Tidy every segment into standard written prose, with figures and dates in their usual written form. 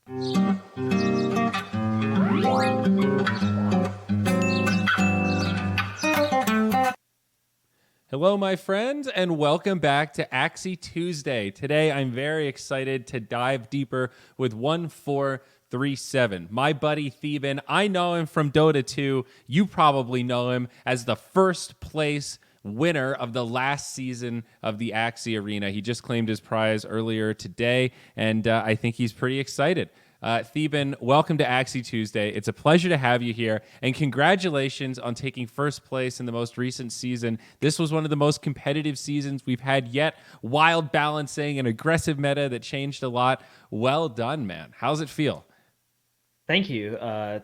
Hello, my friends, and welcome back to Axie Tuesday. Today, I'm very excited to dive deeper with 1437. My buddy Theeban, I know him from Dota 2. You probably know him as the first place winner of the last season of the Axie Arena. He just claimed his prize earlier today, and I think he's pretty excited. Theeban, welcome to Axie Tuesday. It's a pleasure to have you here, and congratulations on taking first place in the most recent season. This was one of the most competitive seasons we've had yet. Wild balancing, an aggressive meta that changed a lot. Well done, man. How's it feel? Thank you.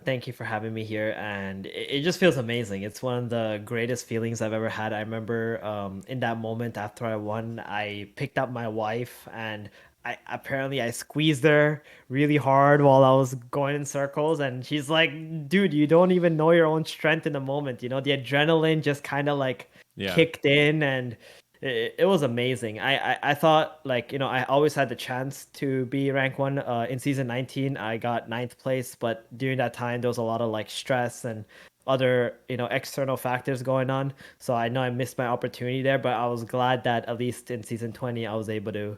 Thank you for having me here. And it just feels amazing. It's one of the greatest feelings I've ever had. I remember in that moment after I won, I picked up my wife and I squeezed her really hard while I was going in circles. And she's like, dude, you don't even know your own strength in the moment. The adrenaline just kind of like Yeah. kicked in and it was amazing. I thought like I always had the chance to be rank one. In season 19, I got ninth place, but during that time there was a lot of like stress and other external factors going on. So I know I missed my opportunity there, but I was glad that at least in season 20 I was able to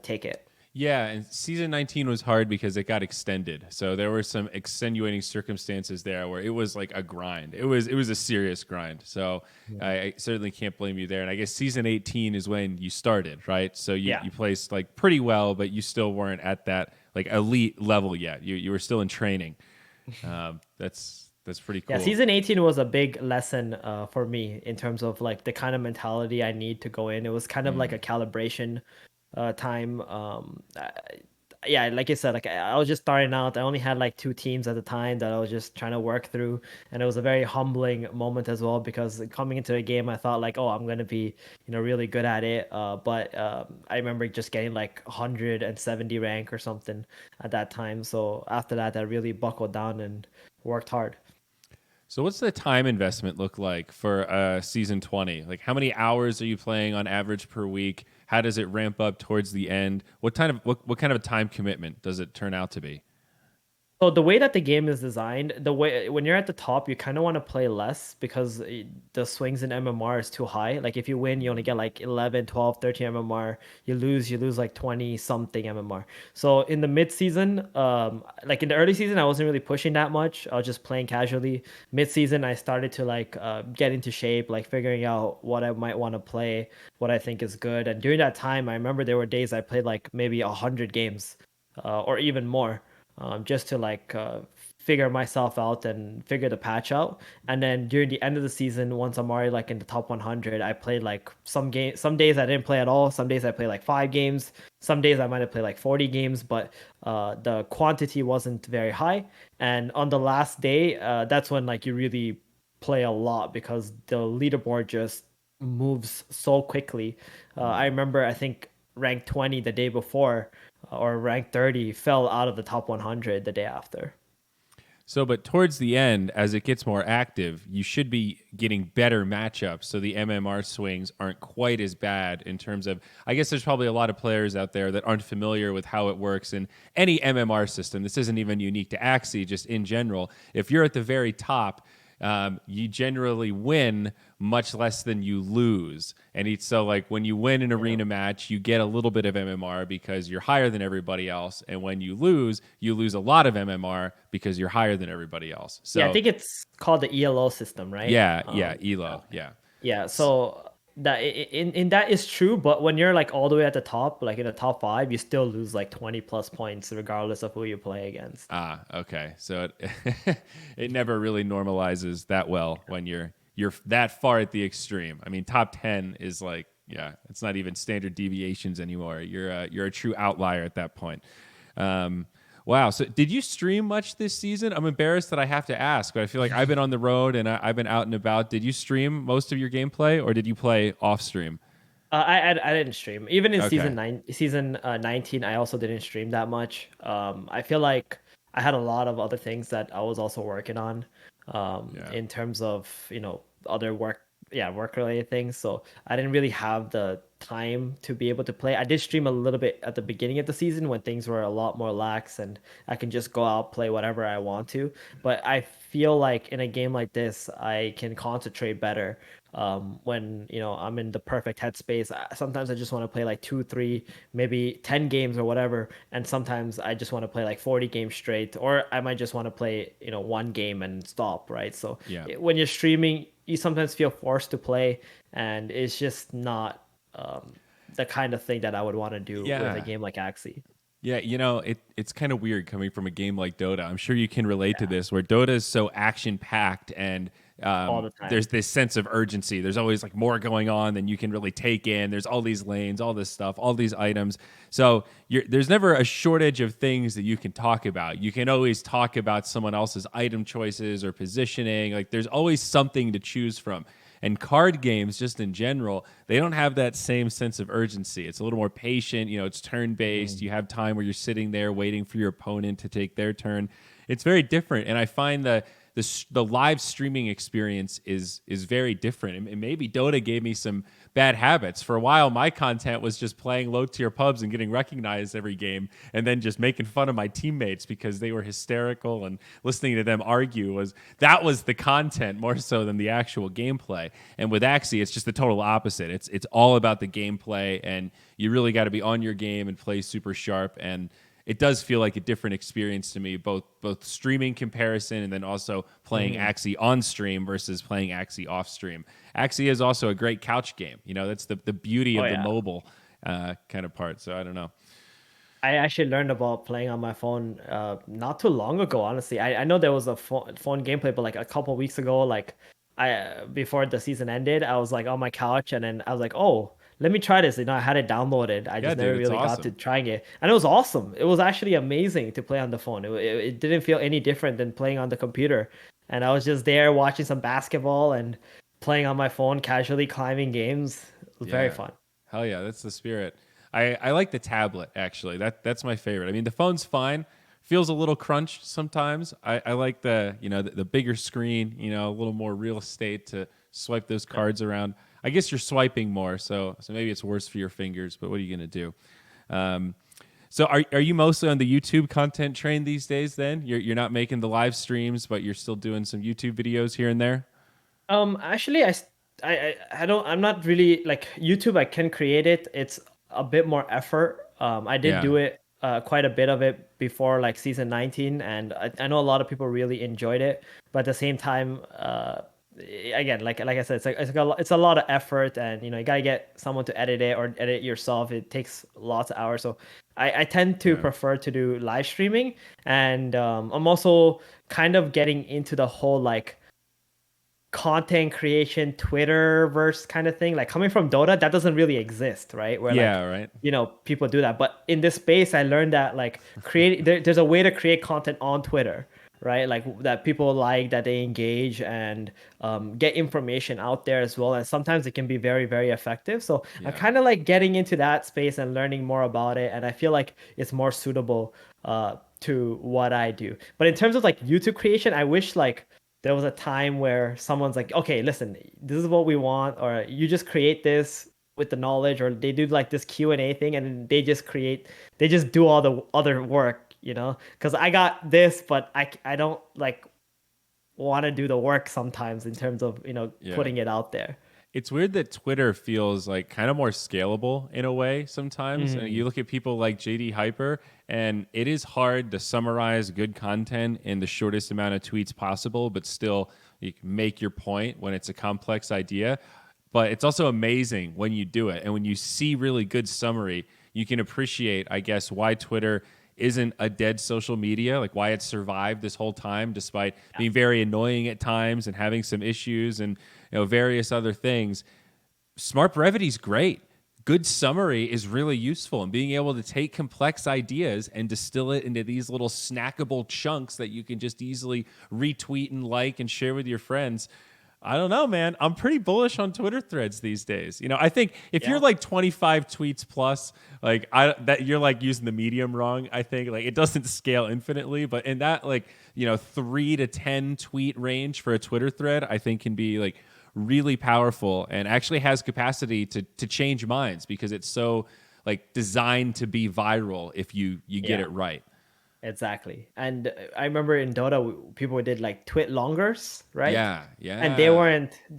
take it. Yeah, and season 19 was hard because it got extended. So there were some extenuating circumstances there where it was like a grind. It was a serious grind. So I certainly can't blame you there. And I guess season 18 is when you started, right? So you placed like pretty well, but you still weren't at that like elite level yet. You were still in training. That's pretty cool. Yeah, season 18 was a big lesson for me in terms of like the kind of mentality I need to go in. It was kind of like a calibration time. Yeah, like you said, like I was just starting out. I only had like two teams at the time that I was just trying to work through, and it was a very humbling moment as well because coming into the game, I thought like, oh, I'm gonna be really good at it. But I remember just getting like 170 rank or something at that time. So after that, I really buckled down and worked hard. So what's the time investment look like for season 20? Like how many hours are you playing on average per week? How does it ramp up towards the end? What kind of a time commitment does it turn out to be? So the way that the game is designed, the way when you're at the top, you kind of want to play less because the swings in MMR is too high. Like if you win, you only get like 11, 12, 13 MMR. You lose like 20 something MMR. So in the mid season, like in the early season, I wasn't really pushing that much. I was just playing casually. Mid season, I started to like get into shape, like figuring out what I might want to play, what I think is good. And during that time, I remember there were days I played like maybe 100 games, or even more, just to like figure myself out and figure the patch out. And then during the end of the season, once I'm already like in the top 100, I played like some days I didn't play at all. Some days I played like 5 games. Some days I might have played like 40 games, but the quantity wasn't very high. And on the last day, that's when like you really play a lot because the leaderboard just moves so quickly. I remember I think rank 20 the day before or rank 30 fell out of the top 100 the day after. So, but towards the end, as it gets more active, you should be getting better matchups. So the MMR swings aren't quite as bad in terms of, I guess there's probably a lot of players out there that aren't familiar with how it works in any MMR system. This isn't even unique to Axie, just in general. If you're at the very top, you generally win much less than you lose. And it's so like when you win an arena match, you get a little bit of MMR because you're higher than everybody else. And when you lose a lot of MMR because you're higher than everybody else. Yeah, I So think it's called the ELO system, right? yeah, Elo, yeah. Yeah, so that in that is true, but when you're like all the way at the top, like in the top five, you still lose like 20 plus points regardless of who you play against. Okay. So it it never really normalizes that well when you're that far at the extreme. I mean, top 10 is like, yeah, it's not even standard deviations anymore. You're a true outlier at that point. Um, wow. So did you stream much this season? I'm embarrassed that I have to ask, but I feel like I've been on the road and I've been out and about. Did you stream most of your gameplay or did you play off stream? I didn't stream even in Okay. season 19. I also didn't stream that much. I feel like I had a lot of other things that I was also working on, Yeah. in terms of other work, yeah, work related things. So I didn't really have the time to be able to play. I did stream a little bit at the beginning of the season when things were a lot more lax and I can just go out play whatever I want to. But I feel like in a game like this, I can concentrate better when I'm in the perfect headspace. Sometimes I just want to play like two, three, maybe 10 games or whatever, and sometimes I just want to play like 40 games straight, or I might just want to play one game and stop, right? So Yeah. when you're streaming, you sometimes feel forced to play, and it's just not the kind of thing that I would want to do with a Yeah. game like Axie. Yeah, it's kind of weird coming from a game like Dota. I'm sure you can relate to Yeah, this, where Dota is so action packed and all the time. there's this sense of urgency. There's always like more going on than you can really take in. There's all these lanes, all this stuff, all these items. So there's never a shortage of things that you can talk about. You can always talk about someone else's item choices or positioning. Like there's always something to choose from. And card games, just in general, they don't have that same sense of urgency. It's a little more patient. It's turn based. You have time where you're sitting there waiting for your opponent to take their turn. It's very different. And I find the live streaming experience is very different. And maybe Dota gave me some bad habits. For a while, my content was just playing low tier pubs and getting recognized every game, and then just making fun of my teammates because they were hysterical, and listening to them argue was the content more so than the actual gameplay. And with Axie, it's just the total opposite. It's all about the gameplay, and you really got to be on your game and play super sharp. And it does feel like a different experience to me, both streaming comparison and then also playing Axie on stream versus playing Axie off stream. Axie is also a great couch game. That's the beauty Oh of the yeah. mobile kind of part. So I don't know. I actually learned about playing on my phone not too long ago, honestly. I know there was a phone gameplay, but like a couple weeks ago, like before the season ended, I was like on my couch and then I was like, oh, let me try this. I had it downloaded. I Yeah, just dude, never it's really got to awesome. trying it. And it was awesome. It was actually amazing to play on the phone. It didn't feel any different than playing on the computer. And I was just there watching some basketball and playing on my phone, casually climbing games. It was very Yeah. fun. Hell yeah, that's the spirit. I like the tablet actually. That's my favorite. I mean, the phone's fine. Feels a little crunched sometimes. I like the bigger screen, a little more real estate to swipe those Yeah. cards around. I guess you're swiping more, so maybe it's worse for your fingers, but what are you gonna do? Um, so are you mostly on the YouTube content train these days then? You're not making the live streams, but you're still doing some YouTube videos here and there? Actually, I don't. I'm not really like YouTube. I can create it. It's a bit more effort. I did Yeah. do it quite a bit of it before like season 19, and I know a lot of people really enjoyed it. But at the same time, again, like I said, it's a lot of effort, and you gotta get someone to edit it or edit it yourself. It takes lots of hours. So I tend to Yeah. prefer to do live streaming, and I'm also kind of getting into the whole like content creation Twitter verse kind of thing. Like coming from Dota, that doesn't really exist, right? Where like Yeah, right. people do that. But in this space, I learned that like there's a way to create content on Twitter, right? Like that people like, that they engage and get information out there as well. And sometimes it can be very, very effective. So I'm Yeah. kind of like getting into that space and learning more about it. And I feel like it's more suitable to what I do. But in terms of like YouTube creation, I wish like there was a time where someone's like, okay, listen, this is what we want, or you just create this with the knowledge, or they do like this Q&A thing and they just do all the other work, because I got this, but I don't like want to do the work sometimes in terms of Yeah. putting it out there. It's weird that Twitter feels like kind of more scalable in a way sometimes. And you Mm, look at people like JD Hyper, and it is hard to summarize good content in the shortest amount of tweets possible, but still you can make your point when it's a complex idea. But it's also amazing when you do it. And when you see really good summary, you can appreciate, I guess, why Twitter isn't a dead social media, like why it's survived this whole time despite being very annoying at times and having some issues and various other things. Smart brevity is great. Good summary is really useful, and being able to take complex ideas and distill it into these little snackable chunks that you can just easily retweet and like and share with your friends. I don't know, man. I'm pretty bullish on Twitter threads these days. I think if you're yeah. like 25 tweets plus, like that you're like using the medium wrong. I think like it doesn't scale infinitely, but in that like, 3 to 10 tweet range for a Twitter thread, I think can be like really powerful and actually has capacity to change minds because it's so like designed to be viral if you get Yeah. it right. Exactly. And I remember in Dota, people did like twit longers, right? Yeah, And yeah, they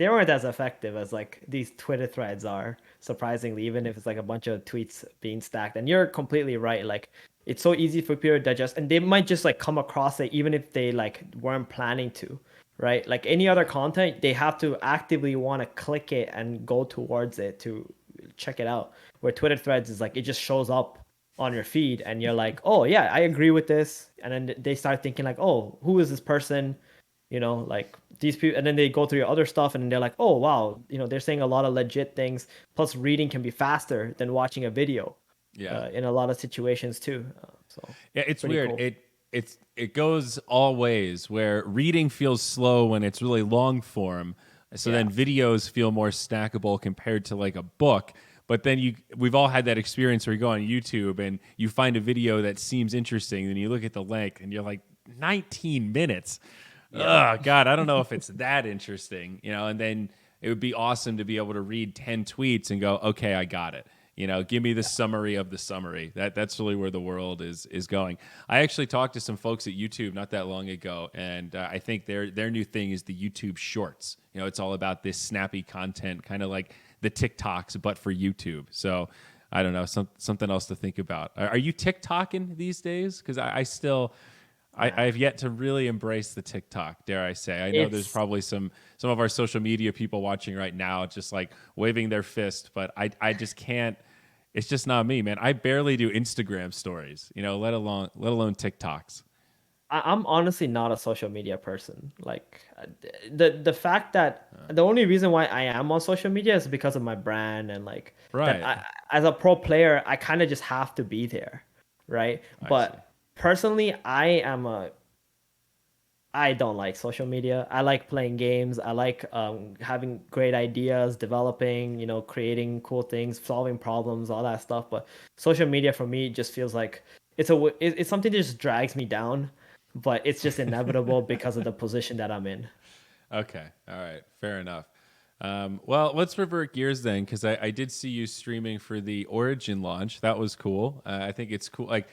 weren't as effective as like these Twitter threads are, surprisingly, even if it's like a bunch of tweets being stacked. And you're completely right. Like it's so easy for people to digest, and they might just like come across it even if they like weren't planning to, right? Like any other content, they have to actively want to click it and go towards it to check it out. Where Twitter threads is like it just shows up on your feed and you're like, oh yeah, I agree with this. And then they start thinking like, oh, who is this person? Like these people, and then they go through your other stuff and they're like, oh wow, they're saying a lot of legit things. Plus reading can be faster than watching a video yeah. in a lot of situations too. So Yeah, it's pretty weird. cool. It goes all ways where reading feels slow when it's really long form. So Yeah. then videos feel more snackable compared to like a book. But then we've all had that experience where you go on YouTube and you find a video that seems interesting, and you look at the length and you're like 19 minutes. Yeah. Oh God, I don't know if it's that interesting, and then it would be awesome to be able to read 10 tweets and go, okay, I got it. Give me the summary of the summary. That's really where the world is going. I actually talked to some folks at YouTube not that long ago, and I think their new thing is the YouTube Shorts. It's all about this snappy content, kind of like the TikToks, but for YouTube. So I don't know, something else to think about. Are you TikToking these days? Because I still. Man. I've yet to really embrace the TikTok, dare I say. I know there's It's probably some of our social media people watching right now just like waving their fist, but I just can't. It's just not me, man. I barely do Instagram stories, let alone TikToks. I'm honestly not a social media person. Like the fact that the only reason why I am on social media is because of my brand and like that Right. as a pro player, I kind of just have to be there, right? I see. But personally, I don't like social media. I like playing games. I like having great ideas, developing, creating cool things, solving problems, all that stuff. But social media for me just feels like it's something that just drags me down, but it's just inevitable because of the position that I'm in. Okay. All right. Fair enough. Well, let's revert gears then, because I did see you streaming for the Origin launch. That was cool. I think it's cool. Like,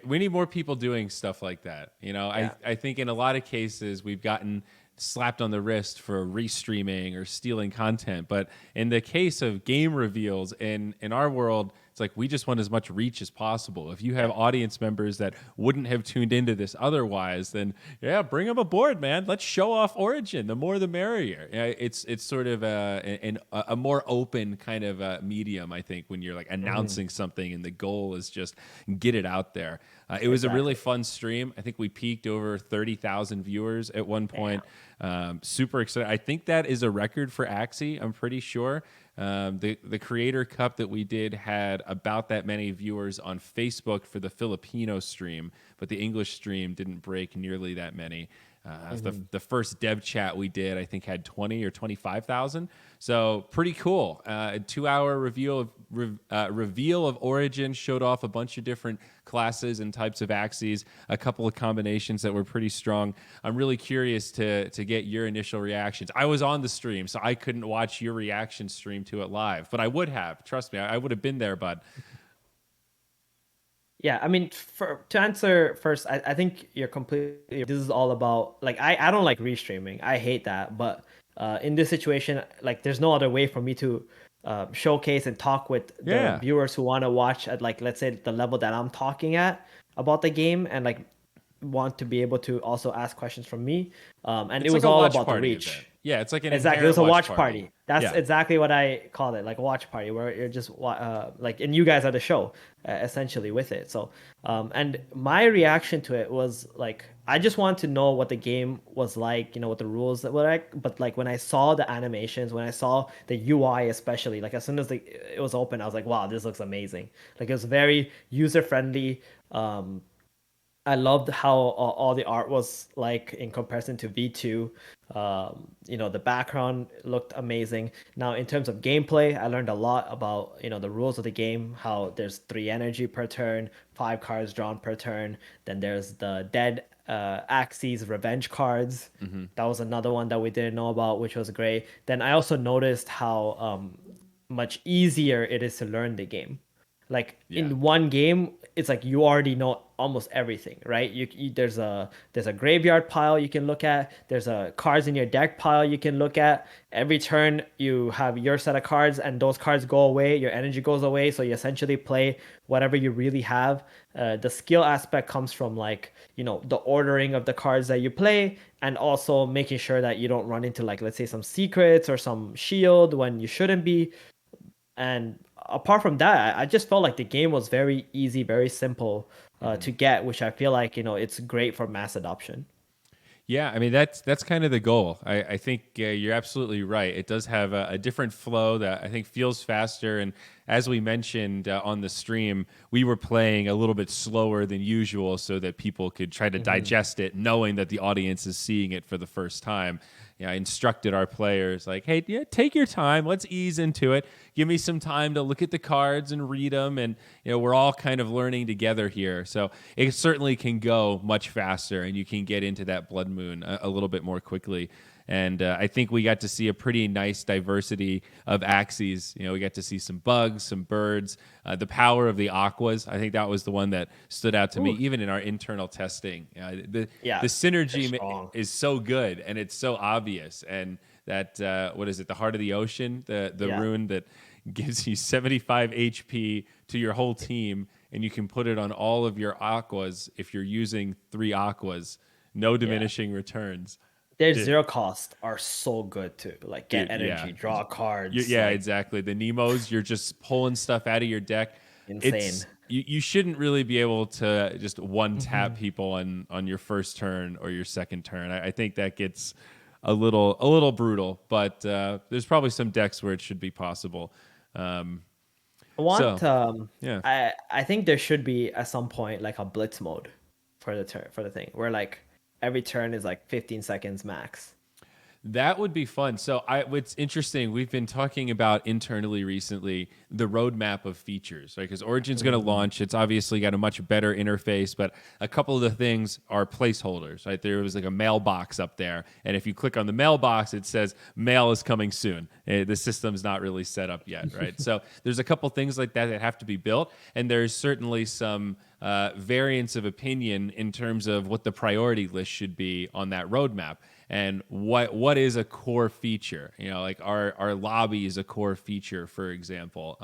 we need more people doing stuff like that. Yeah. I think in a lot of cases we've gotten slapped on the wrist for restreaming or stealing content. But in the case of game reveals in our world, it's like we just want as much reach as possible. If you have Yeah. audience members that wouldn't have tuned into this otherwise, then yeah, bring them aboard, man. Let's show off Origin. The more, the merrier. Yeah, it's sort of a more open kind of medium, I think, when you're like Mhm. announcing something and the goal is just get it out there. It was a really Exactly. fun stream. I think we peaked over 30,000 viewers at one Damn. point. Super excited. I think that is a record for Axie. I'm pretty sure. The Creator Cup that we did had about that many viewers on Facebook for the Filipino stream, but the English stream didn't break nearly that many. The first dev chat we did, I think, had 20 or 25,000. So pretty cool. A 2 hour reveal of Origin, showed off a bunch of different classes and types of Axies, a couple of combinations that were pretty strong. I'm really curious to get your initial reactions. I was on the stream, so I couldn't watch your reaction stream to it live, but I would have. Trust me, I would have been there, bud. Yeah, I mean, to answer first, I think you're completely. This is all about like I don't like restreaming. I hate that. But in this situation, like there's no other way for me to showcase and talk with the Yeah. viewers who want to watch at like let's say the level that I'm talking at about the game and like want to be able to also ask questions from me. And it It's like was a all watch about the party event. reach. Yeah, it's like an Exactly. It was inherent a watch watch party. party. That's Yeah. exactly what I called it, like a watch party, where you're just like, and you guys are the show, essentially with it. So, and my reaction to it was like, I just wanted to know what the game was like, what the rules that were like. But like when I saw the animations, when I saw the UI, especially, like as soon as it was open, I was like, wow, this looks amazing. Like it was very user friendly. I loved how all the art was like in comparison to V2. The background looked amazing. Now, in terms of gameplay, I learned a lot about, the rules of the game, how there's 3 energy per turn, 5 cards drawn per turn. Then there's the dead Axie's revenge cards. Hmm. That was another one that we didn't know about, which was great. Then I also noticed how much easier it is to learn the game. Like Yeah. in one game, it's like you already know almost everything, right? There's a graveyard pile you can look at. There's a cards in your deck pile you can look at. Every turn you have your set of cards, and those cards go away. Your energy goes away, so you essentially play whatever you really have. The skill aspect comes from like the ordering of the cards that you play, and also making sure that you don't run into like let's say some secrets or some shield when you shouldn't be. And apart from that, I just felt like the game was very easy, very simple Hmm. to get, which I feel like it's great for mass adoption. Yeah, I mean that's kind of the goal. I think you're absolutely right. It does have a different flow that I think feels faster. And as we mentioned on the stream, we were playing a little bit slower than usual so that people could try to Hmm. digest it, knowing that the audience is seeing it for the first time. I instructed our players like, "Hey, yeah, take your time. Let's ease into it. Give me some time to look at the cards and read them, and we're all kind of learning together here." So it certainly can go much faster, and you can get into that blood moon a little bit more quickly. And I think we got to see a pretty nice diversity of Axies. We got to see some bugs, some birds, the power of the aquas. I think that was the one that stood out to me, Ooh, even in our internal testing. The yeah, they're synergy strong. is so good and it's so obvious. And that what is it? The heart of the ocean, the Yeah, rune that gives you 75 HP to your whole team, and you can put it on all of your aquas if you're using 3 aquas. No yeah. diminishing returns. Their Dude, zero cost are so good too. Like get dude, yeah. energy, draw cards, Yeah, like exactly. The Nemos, you're just pulling stuff out of your deck. insane. You shouldn't really be able to just one tap Hmm. people on your first turn or your second turn. I think that gets a little brutal, but there's probably some decks where it should be possible. Um, I so want yeah. I think there should be at some point like a blitz mode for the thing where like every turn is like 15 seconds max. That would be fun. So, what's interesting, we've been talking about internally recently the roadmap of features, right? Because Origin's going to Mm, launch. It's obviously got a much better interface, but a couple of the things are placeholders, right? There was like a mailbox up there, and if you click on the mailbox, it says mail is coming soon. The system's not really set up yet, right? So, there's a couple things like that that have to be built, and there's certainly some variance of opinion in terms of what the priority list should be on that roadmap and what is a core feature. Like our lobby is a core feature, for example.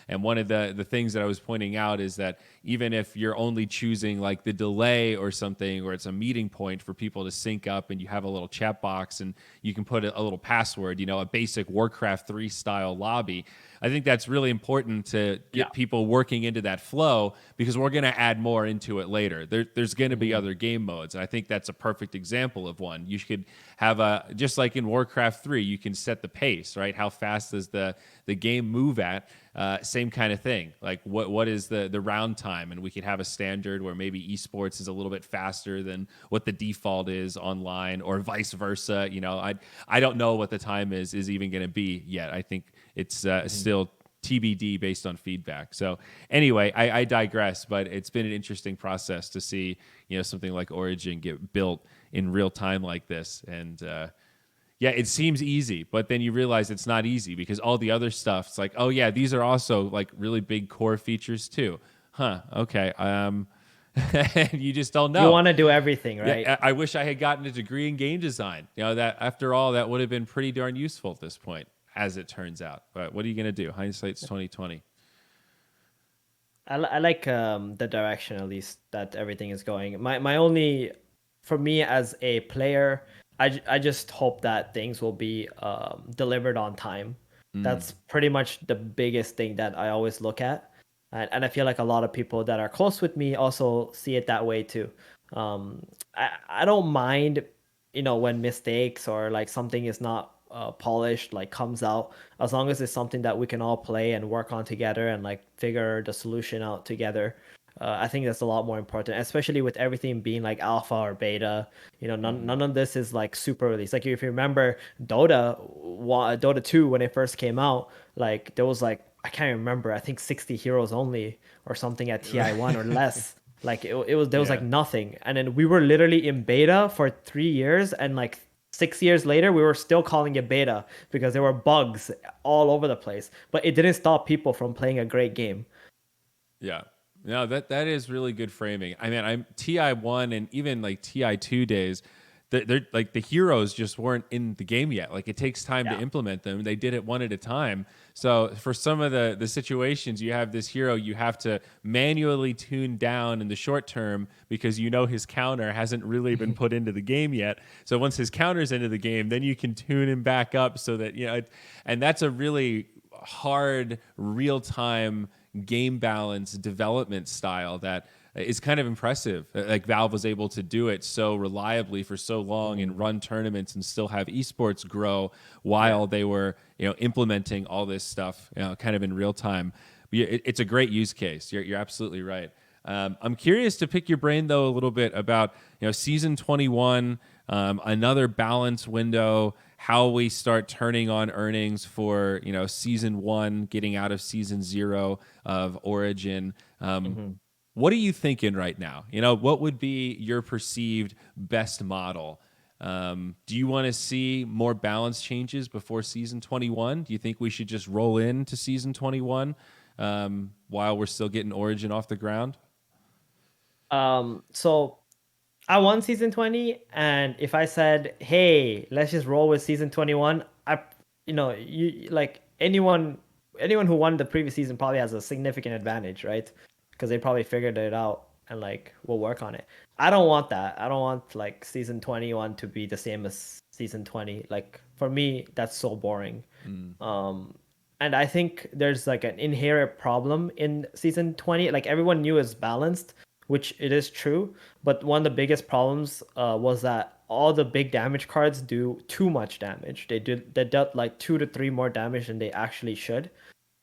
And one of the things that I was pointing out is that even if you're only choosing like the delay or something, or it's a meeting point for people to sync up, and you have a little chat box and you can put a little password, a basic Warcraft 3 style lobby. I think that's really important to yeah. get people working into that flow, because we're going to add more into it later. There's going to be Mhm. other game modes. And I think that's a perfect example of one. You could have just like in Warcraft 3, you can set the pace, right? How fast does the game move at? Same kind of thing. Like what is the round time? And we could have a standard where maybe esports is a little bit faster than what the default is online, or vice versa. I don't know what the time is even going to be yet. I think it's Mhm. still TBD based on feedback. So anyway, I digress, but it's been an interesting process to see something like Origin get built in real time like this. And yeah, it seems easy, but then you realize it's not easy, because all the other stuff, it's like, oh yeah, these are also like really big core features too. Huh? Okay. You just don't You know. want to do everything, Yeah, right? I wish I had gotten a degree in game design. That after all, that would have been pretty darn useful at this point, as it turns out. But what are you going to do? Hindsight's 2020. I like the direction at least that everything is going. My only for me as a player, I just hope that things will be delivered on time. Mm, That's pretty much the biggest thing that I always look at, and I feel like a lot of people that are close with me also see it that way too. I don't mind, when mistakes or like something is not polished like comes out, as long as it's something that we can all play and work on together and like figure the solution out together. I think that's a lot more important, especially with everything being like alpha or beta. hmm. None of this is like super release. Like if you remember Dota 2 when it first came out, like there was like I can't remember. I think 60 heroes only or something at TI1 or less. Like it was there was like Yeah. nothing, and then we were literally in beta for 3 years, and like 6 years later, we were still calling it beta because there were bugs all over the place. But it didn't stop people from playing a great game. Yeah. No, that is really good framing. I mean, I'm TI1 and even like TI2 days, they're like the heroes just weren't in the game yet. Like it takes time to Yeah. implement them. They did it one at a time. So for some of the situations, you have this hero you have to manually tune down in the short term because you know his counter hasn't really been put into the game yet. So once his counter's into the game, then you can tune him back up so that and that's a really hard real time game balance development style that is kind of impressive. Like Valve was able to do it so reliably for so long and run tournaments and still have esports grow Yeah. while they were, implementing all this stuff, kind of in real time. It's a great use case. You're absolutely right. I'm curious to pick your brain though a little bit about season 21, another balance window, how we start turning on earnings for season 1, getting out of season 0 of Origin. Mhm. What are you thinking right now? What would be your perceived best model? Do you want to see more balance changes before season 21? Do you think we should just roll into season 21 while we're still getting Origin off the ground? So I won season 20, and if I said, "Hey, let's just roll with season 21," you like anyone who won the previous season probably has a significant advantage, right? Because they probably figured it out and like will work on it. I don't want that. I don't want like season 21 to be the same as season 20. Like for me, that's so boring. Mm, Um, and I think there's like an inherent problem in season 20. Like everyone knew it's balanced, which it is true. But one of the biggest problems was that all the big damage cards do too much damage. They dealt like 2 to 3 more damage than they actually should.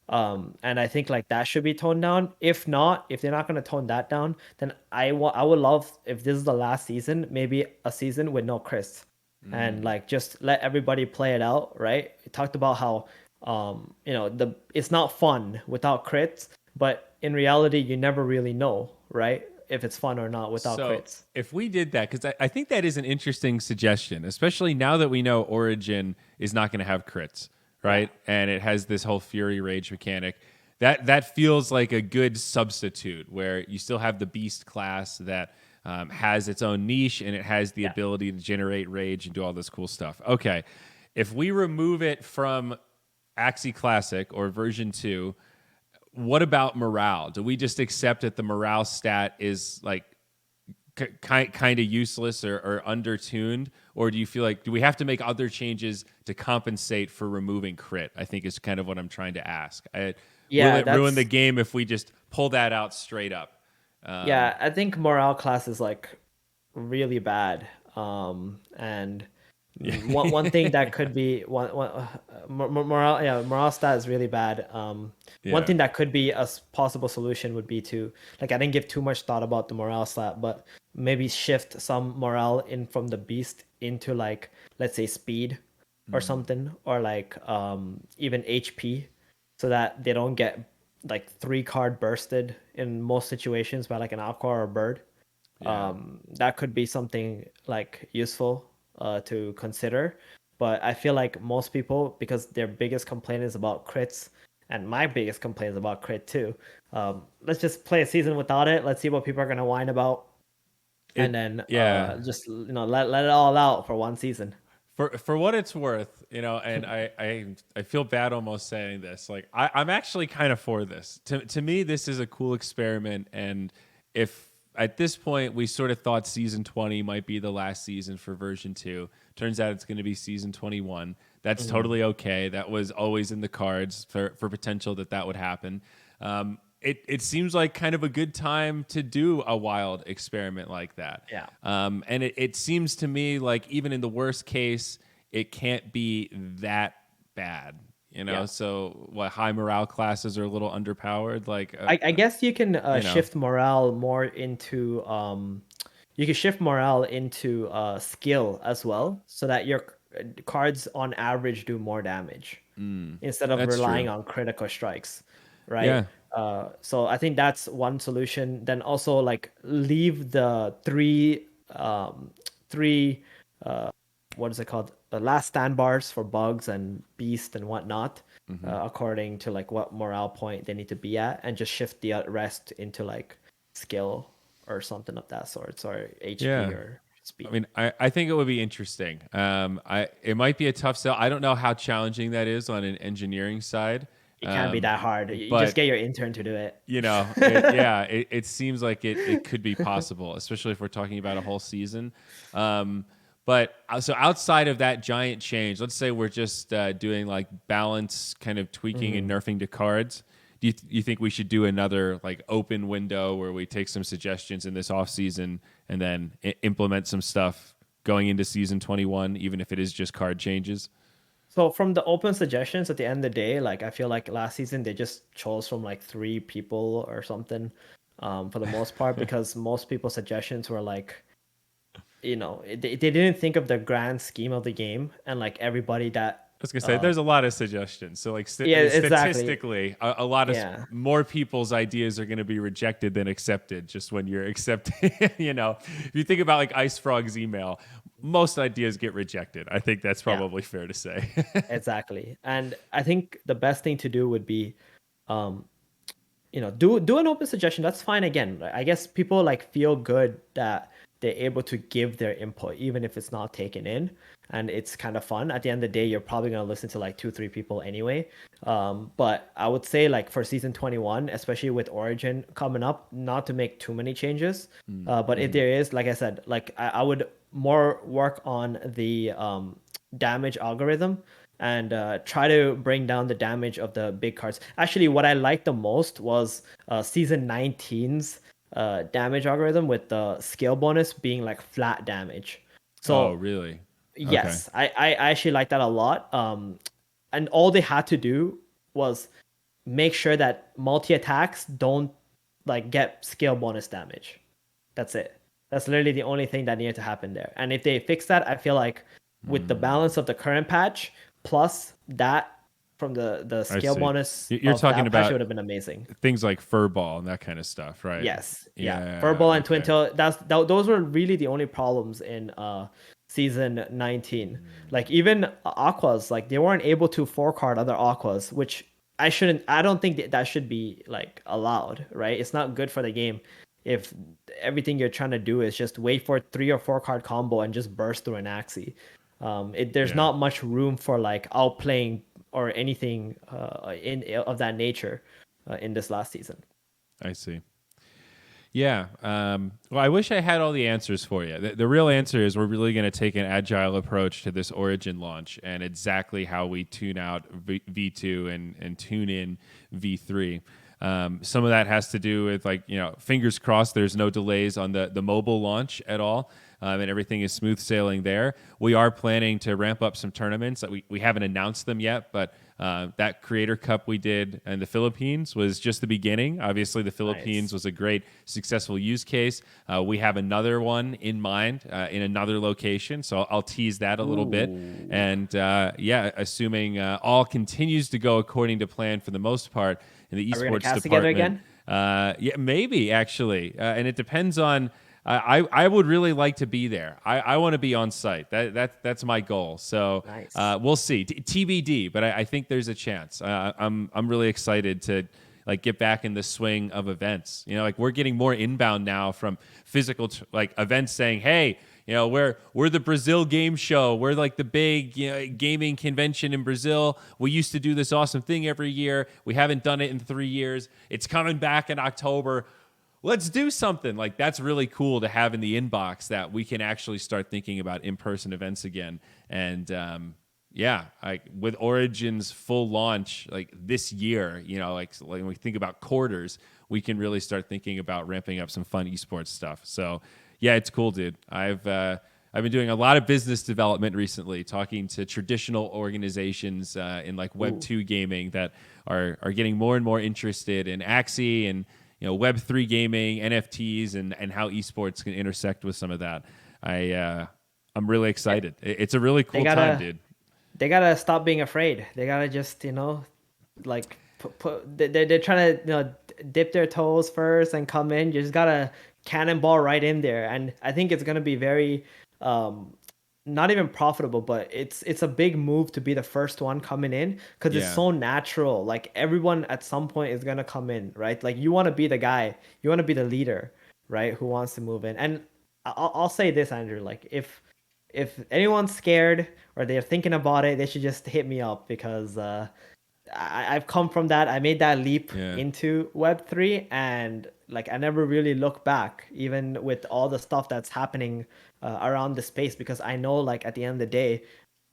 And I think like that should be toned down. If not, if they're not going to tone that down, then I would love if this is the last season, maybe a season with no crits, and mm. like just let everybody play it out. Right? It talked about how the it's not fun without crits, but in reality, you never really know, right? If it's fun or not without So crits. if we did that, because I think that is an interesting suggestion, especially now that we know Origin is not going to have crits, Yeah. right? And it has this whole Fury Rage mechanic. That feels like a good substitute where you still have the Beast class that has its own niche and it has the Yeah. ability to generate rage and do all this cool stuff. Okay, if we remove it from Axie Classic or version 2, what about morale? Do we just accept that the morale stat is like kind of useless or undertuned, or do you feel like do we have to make other changes to compensate for removing crit? I think is kind of what I'm trying to ask. Will Yeah, it ruin the that's game if we just pull that out straight up? yeah, I think morale class is like really bad. And Yeah, one thing that could be morale, yeah, morale stat is really bad. One yeah, thing that could be a possible solution would be to like I didn't give too much thought about the morale stat, but maybe shift some morale in from the beast into like let's say speed or mm, something, or like even HP, so that they don't get like 3 card bursted in most situations by like an aqua or a bird. yeah. That could be something like useful to consider. But I feel like most people, because their biggest complaint is about crits, and my biggest complaint is about crit too. Let's just play a season without it. Let's see what people are gonna whine about, and It then yeah. just let it all out for one season. For what it's worth, and I feel bad almost saying this. Like I'm actually kind of for this. To me, this is a cool experiment, and if at this point we sort of thought season 20 might be the last season for version 2, turns out it's going to be season 21. That's Mhm. totally okay. That was always in the cards for potential that would happen. It seems like kind of a good time to do a wild experiment like that. Yeah. And it seems to me like even in the worst case, it can't be that bad. Yeah. So what high morale classes are a little underpowered. Like, I guess you can you know, shift morale more into you can shift morale into skill as well, so that your cards on average do more damage mm, instead of that's relying true. on critical strikes, right? Yeah. So I think that's one solution. Then also like leave the three what is it called? The last stand bars for bugs and beast and whatnot, Hmm. according to like what morale point they need to be at, and just shift the rest into like skill or something of that sort, or HP Yeah. or I speed. mean, I think it would be interesting. It might be a tough sell. I don't know how challenging that is on an engineering side. It can't be that hard. You just But get your intern to do it. it seems like it could be possible, especially if we're talking about a whole season. But so outside of that giant change, let's say we're just doing like balance, kind of tweaking and Mhm. nerfing to cards. Do you think we should do another like open window where we take some suggestions in this off season and then implement some stuff going into season 21, even if it is just card changes? So from the open suggestions at the end of the day, like I feel like last season they just chose from like three people or something, for the most part, because most people's suggestions were like, they didn't think of the grand scheme of the game and like everybody that, I was gonna say there's a lot of suggestions. So like yeah, exactly. statistically, a lot of Yeah. more people's ideas are going to be rejected than accepted. Just when you're accepting, if you think about like Ice Frog's email, most ideas get rejected. I think that's Yeah, probably fair to say. exactly. And I think the best thing to do would be, um, do an open suggestion. That's fine. Again, I guess people like feel good that they're able to give their input even if it's not taken in, and it's kind of fun. At the end of the day, you're probably going to listen to like 2 3 people anyway. But I would say like for season 21, especially with Origin coming up, not to make too many changes. But if Mm-hmm. there is, like I said, like I would more work on the damage algorithm and try to bring down the damage of the big cards. Actually, what I liked the most was season 19's damage algorithm, with the skill bonus being like flat damage. Oh, So really? Okay. yes, I actually like that a lot. And all they had to do was make sure that multi attacks don't like get skill bonus damage. That's it. That's literally the only thing that needed to happen there. And if they fix that, I feel like with the Mm, balance of the current patch plus that from the I skill see. bonus You're of talking that patch, it about would have been amazing. things like Furball and that kind of stuff, right? Yes, yeah. Yeah. Furball and Twin Okay. Tail. Those were really the only problems in season 19. Like even Aquas, like they weren't able to four card other Aquas, which I don't think that should be like allowed, right? It's not good for the game if everything you're trying to do is just wait for 3 or 4 card combo and just burst through an Axie. There's Yeah. not much room for like outplaying or anything in of that nature in this last season. I see. Yeah. Well, I wish I had all the answers for you. The real answer is we're really going to take an agile approach to this Origin launch and exactly how we tune out V2 and tune in V3. Some of that has to do with like, fingers crossed there's no delays on the mobile launch at all. And everything is smooth sailing there. We are planning to ramp up some tournaments that we haven't announced them yet, but that Creator Cup we did in the Philippines was just the beginning. Obviously, the Philippines Nice. was a great successful use case. We have another one in mind in another location, so I'll tease that a little bit. Ooh. And assuming all continues to go according to plan for the most part in the Are we gonna esports cast together department, again? yeah, maybe actually, and it depends on. I would really like to be there. I want to be on site. That's my goal. So Nice. we'll see. TBD, but I think there's a chance. I'm really excited to like get back in the swing of events. Like we're getting more inbound now from physical like events saying, hey. We're the Brazil game show. We're like the big gaming convention in Brazil. We used to do this awesome thing every year. We haven't done it in 3 years. It's coming back in October. Let's do something. Like that's really cool to have in the inbox that we can actually start thinking about in-person events again. And with Origin's full launch like this year, like when we think about quarters, we can really start thinking about ramping up some fun esports stuff. So yeah, it's cool, dude. I've been doing a lot of business development recently, talking to traditional organizations in like Web Ooh. 2 gaming that are getting more and more interested in Axie and Web3 gaming, NFTs, and how esports can intersect with some of that. I'm really Yeah, excited. It's a really they cool time, gotta dude. they gotta stop being afraid. They gotta just like they're trying to dip their toes first and come in. You just gotta cannonball right in there, and I think it's gonna be very um not even profitable, but it's a big move to be the first one coming in because it's Yeah. so natural. Like everyone at some point is gonna come in, right? Like you want to be the guy, you want to be the leader, right? Who wants to move in? And I'll say this, Andrew, like if anyone's scared or they're thinking about it, they should just hit me up because I've come from that. I made that leap Yeah. into Web3, and like I never really look back, even with all the stuff that's happening around the space, because I know like at the end of the day,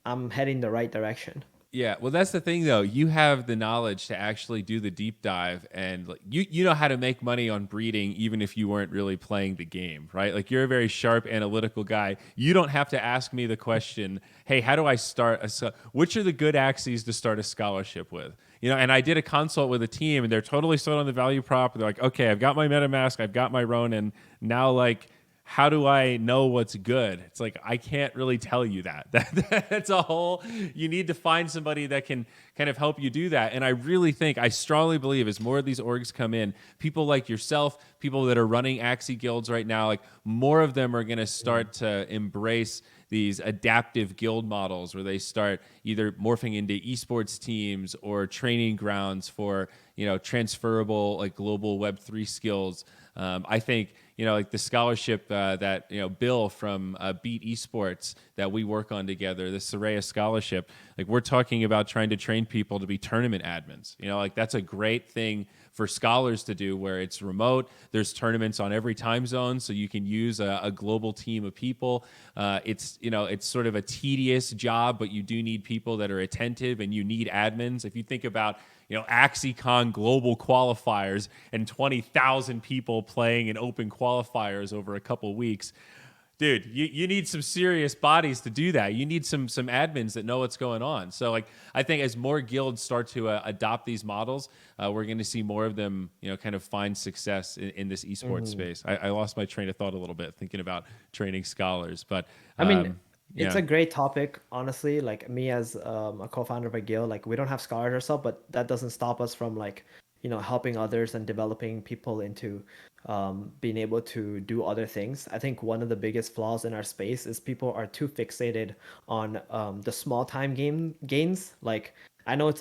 I'm heading the right direction. Yeah, well, that's the thing, though. You have the knowledge to actually do the deep dive, and like, you know how to make money on breeding, even if you weren't really playing the game, right? Like you're a very sharp, analytical guy. You don't have to ask me the question, "Hey, how do I start which are the good Axies to start a scholarship with?" And I did a consult with a team, and they're totally sold on the value prop. They're like, "Okay, I've got my MetaMask, I've got my Ronin. Now, like, how do I know what's good?" It's like, I can't really tell you that. That's a whole, you need to find somebody that can kind of help you do that. And I really think, I strongly believe as more of these orgs come in, people like yourself, people that are running Axie guilds right now, like more of them are going to start to embrace these adaptive guild models where they start either morphing into esports teams or training grounds for, transferable like global Web3 skills. I think, like the scholarship that, Bill from Beat Esports that we work on together, the Soraya scholarship, like we're talking about trying to train people to be tournament admins. Like that's a great thing for scholars to do where it's remote. There's tournaments on every time zone, so you can use a global team of people. It's sort of a tedious job, but you do need people that are attentive, and you need admins. If you think about AxieCon global qualifiers and 20,000 people playing in open qualifiers over a couple weeks. Dude, you need some serious bodies to do that. You need some admins that know what's going on. So like I think as more guilds start to adopt these models, we're going to see more of them, kind of find success in this esports space. I lost my train of thought a little bit thinking about training scholars, but I mean, it's yeah, a great topic, honestly. Like me as a co-founder of a guild, like we don't have scholars ourselves, but that doesn't stop us from like, helping others and developing people into being able to do other things. I think one of the biggest flaws in our space is people are too fixated on the small time gains. Like I know it's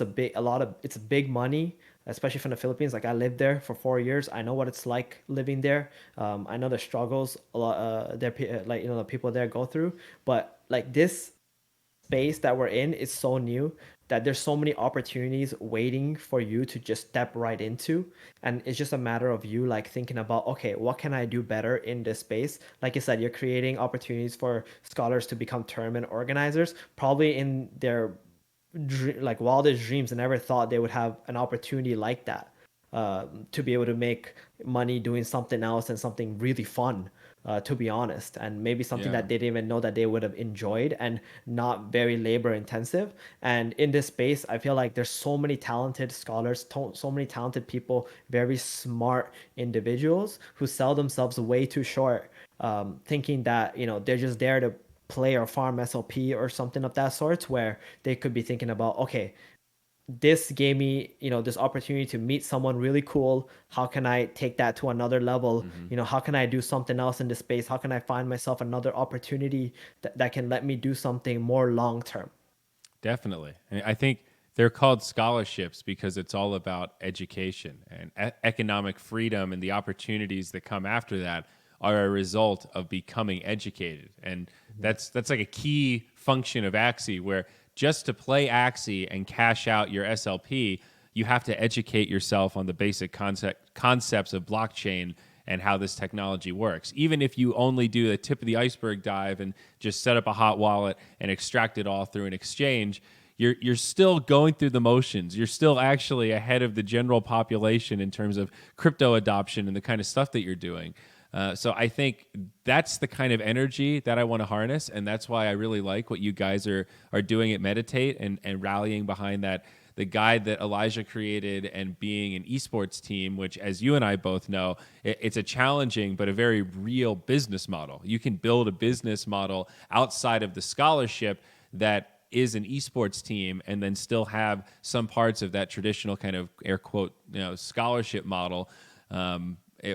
big money, especially from the Philippines. Like I lived there for 4 years. I know what it's like living there. I know the struggles a lot. Like the people there go through. But like this space that we're in is so new that there's so many opportunities waiting for you to just step right into, and it's just a matter of you like thinking about, okay, what can I do better in this space? Like you said, you're creating opportunities for scholars to become tournament organizers, probably in their like wildest dreams, and never thought they would have an opportunity like that, to be able to make money doing something else and something really fun, to be honest, and maybe something yeah. that they didn't even know that they would have enjoyed and not very labor intensive. And in this space, I feel like there's so many talented scholars, so many talented people, very smart individuals who sell themselves way too short, thinking that they're just there to play or farm SLP or something of that sort, where they could be thinking about, okay, this gave me, this opportunity to meet someone really cool. How can I take that to another level? Mm-hmm. How can I do something else in this space? How can I find myself another opportunity that can let me do something more long term? Definitely. And I think they're called scholarships because it's all about education and economic freedom, and the opportunities that come after that are a result of becoming educated. And that's like a key function of Axie, where just to play Axie and cash out your SLP, you have to educate yourself on the basic concepts of blockchain and how this technology works. Even if you only do the tip of the iceberg dive and just set up a hot wallet and extract it all through an exchange, you're still going through the motions. You're still actually ahead of the general population in terms of crypto adoption and the kind of stuff that you're doing. So I think that's the kind of energy that I want to harness, and that's why I really like what you guys are doing at Meditate, and rallying behind that, the guide that Elijah created, and being an esports team, which, as you and I both know, it's a challenging but a very real business model. You can build a business model outside of the scholarship that is an esports team and then still have some parts of that traditional kind of air quote, scholarship model,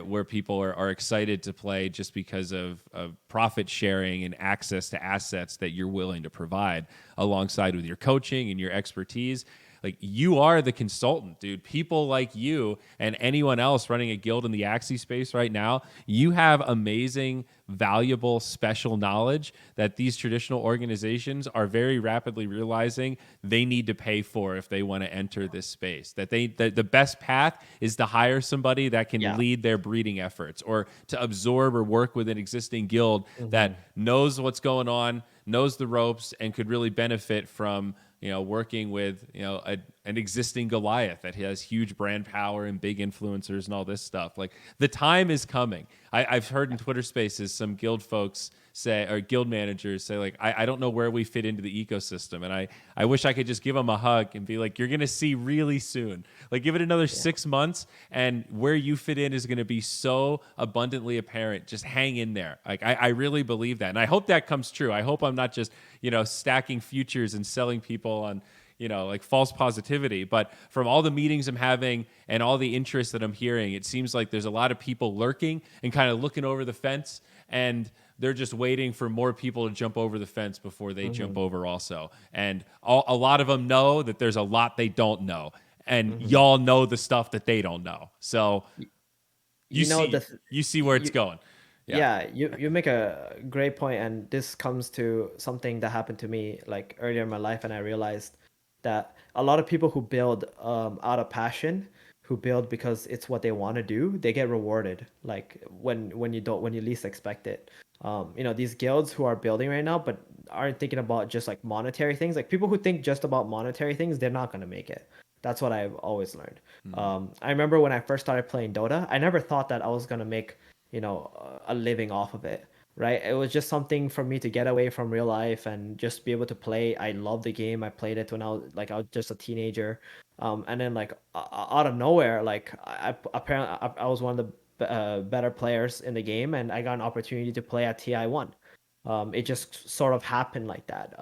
where people are excited to play just because of profit sharing and access to assets that you're willing to provide alongside with your coaching and your expertise. Like, you are the consultant, dude. People like you and anyone else running a guild in the Axie space right now, you have amazing, valuable, special knowledge that these traditional organizations are very rapidly realizing they need to pay for if they want to enter this space. That the best path is to hire somebody that can lead their breeding efforts, or to absorb or work with an existing guild that knows what's going on, knows the ropes, and could really benefit from working with an existing Goliath that has huge brand power and big influencers and all this stuff. Like, the time is coming. I've heard in Twitter Spaces some guild folks say, or guild managers say, like, I don't know where we fit into the ecosystem, and I wish I could just give them a hug and be like, you're gonna see really soon. Like, give it another 6 months, and where you fit in is gonna be so abundantly apparent. Just hang in there. Like, I really believe that, and I hope that comes true. I hope I'm not just stacking futures and selling people on like false positivity. But from all the meetings I'm having and all the interest that I'm hearing, it seems like there's a lot of people lurking and kind of looking over the fence, and they're just waiting for more people to jump over the fence before they jump over also. And a lot of them know that there's a lot they don't know, and y'all know the stuff that they don't know. So you see where it's going. Yeah, you make a great point, and this comes to something that happened to me like earlier in my life, and I realized that a lot of people who build out of passion, who build because it's what they want to do, they get rewarded like when you least expect it. These guilds who are building right now but aren't thinking about just like monetary things, like people who think just about monetary things, they're not going to make it. That's what I've always learned. I remember when I first started playing Dota, I never thought that I was going to make a living off of it, right? It was just something for me to get away from real life and just be able to play. I love the game. I played it when I was just a teenager, and then like out of nowhere, like I was one of the better players in the game, and I got an opportunity to play at TI1. It just sort of happened like that.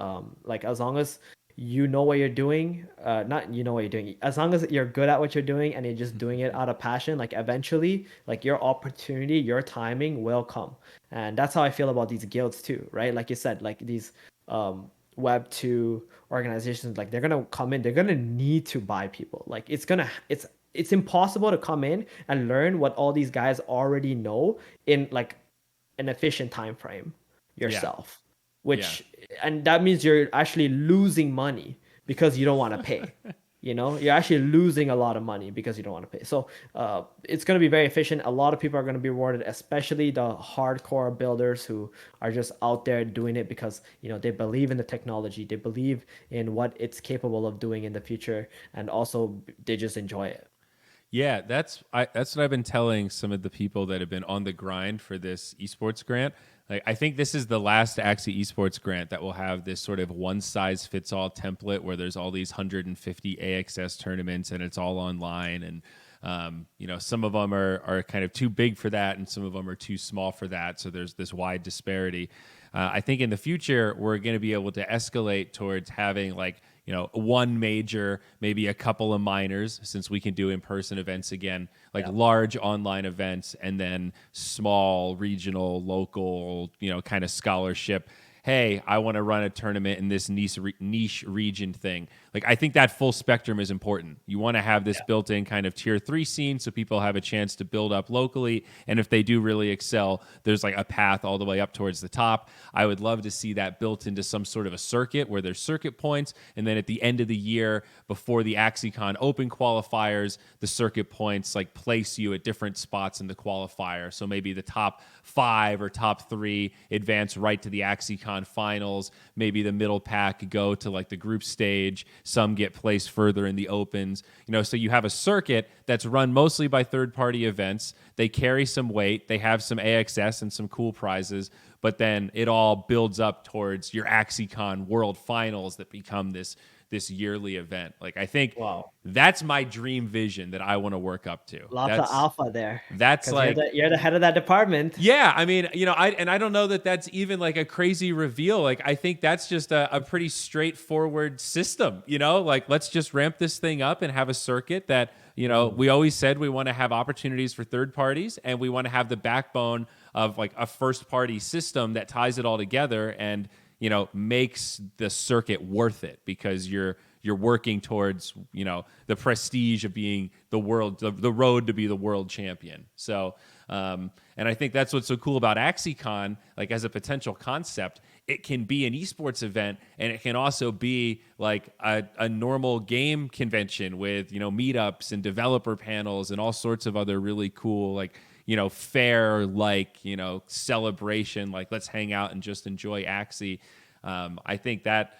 Like, as long as you know what you're doing, not you know what you're doing, as long as you're good at what you're doing and you're just doing it out of passion, like eventually like your opportunity, your timing will come. And that's how I feel about these guilds too, right? Like you said, like these web 2 organizations, like they're gonna come in, they're gonna need to buy people. Like it's impossible to come in and learn what all these guys already know in like an efficient time frame yourself. Which and that means you're actually losing money because you don't want to pay. You're actually losing a lot of money because you don't want to pay. So it's going to be very efficient. A lot of people are going to be rewarded, especially the hardcore builders who are just out there doing it because they believe in the technology, they believe in what it's capable of doing in the future, and also they just enjoy it. Yeah, that's what I've been telling some of the people that have been on the grind for this esports grant. Like, I think this is the last Axie esports grant that will have this sort of one size fits all template where there's all these 150 AXS tournaments and it's all online. And some of them are kind of too big for that, and some of them are too small for that. So there's this wide disparity. I think in the future we're going to be able to escalate towards having like one major, maybe a couple of minors, since we can do in-person events again, like large online events, and then small, regional, local, kind of scholarship. Hey, I want to run a tournament in this niche region thing. Like, I think that full spectrum is important. You want to have this built-in kind of tier 3 scene so people have a chance to build up locally. And if they do really excel, there's like a path all the way up towards the top. I would love to see that built into some sort of a circuit where there's circuit points. And then at the end of the year, before the AxieCon Open qualifiers, the circuit points like place you at different spots in the qualifier. So maybe the top 5 or top 3 advance right to the AxieCon finals. Maybe the middle pack go to like the group stage. Some get placed further in the opens. So you have a circuit that's run mostly by third-party events. They carry some weight. They have some AXS and some cool prizes. But then it all builds up towards your AxieCon World Finals that become this this yearly event. Like I think Wow. that's my dream vision that I want to work up to. Lots of alpha there, That's because like you're the head of that department. yeah, I mean, I don't know that that's even like a crazy reveal. Like, I think that's just a pretty straightforward system, like let's just ramp this thing up and have a circuit that, we always said we want to have opportunities for third parties and we want to have the backbone of like a first party system that ties it all together and, makes the circuit worth it because you're working towards, the prestige of being the road to be the world champion. So, and I think that's what's so cool about AxieCon, like as a potential concept, it can be an esports event and it can also be like a normal game convention with, meetups and developer panels and all sorts of other really cool, like, fair, like, celebration, like let's hang out and just enjoy Axie. I think that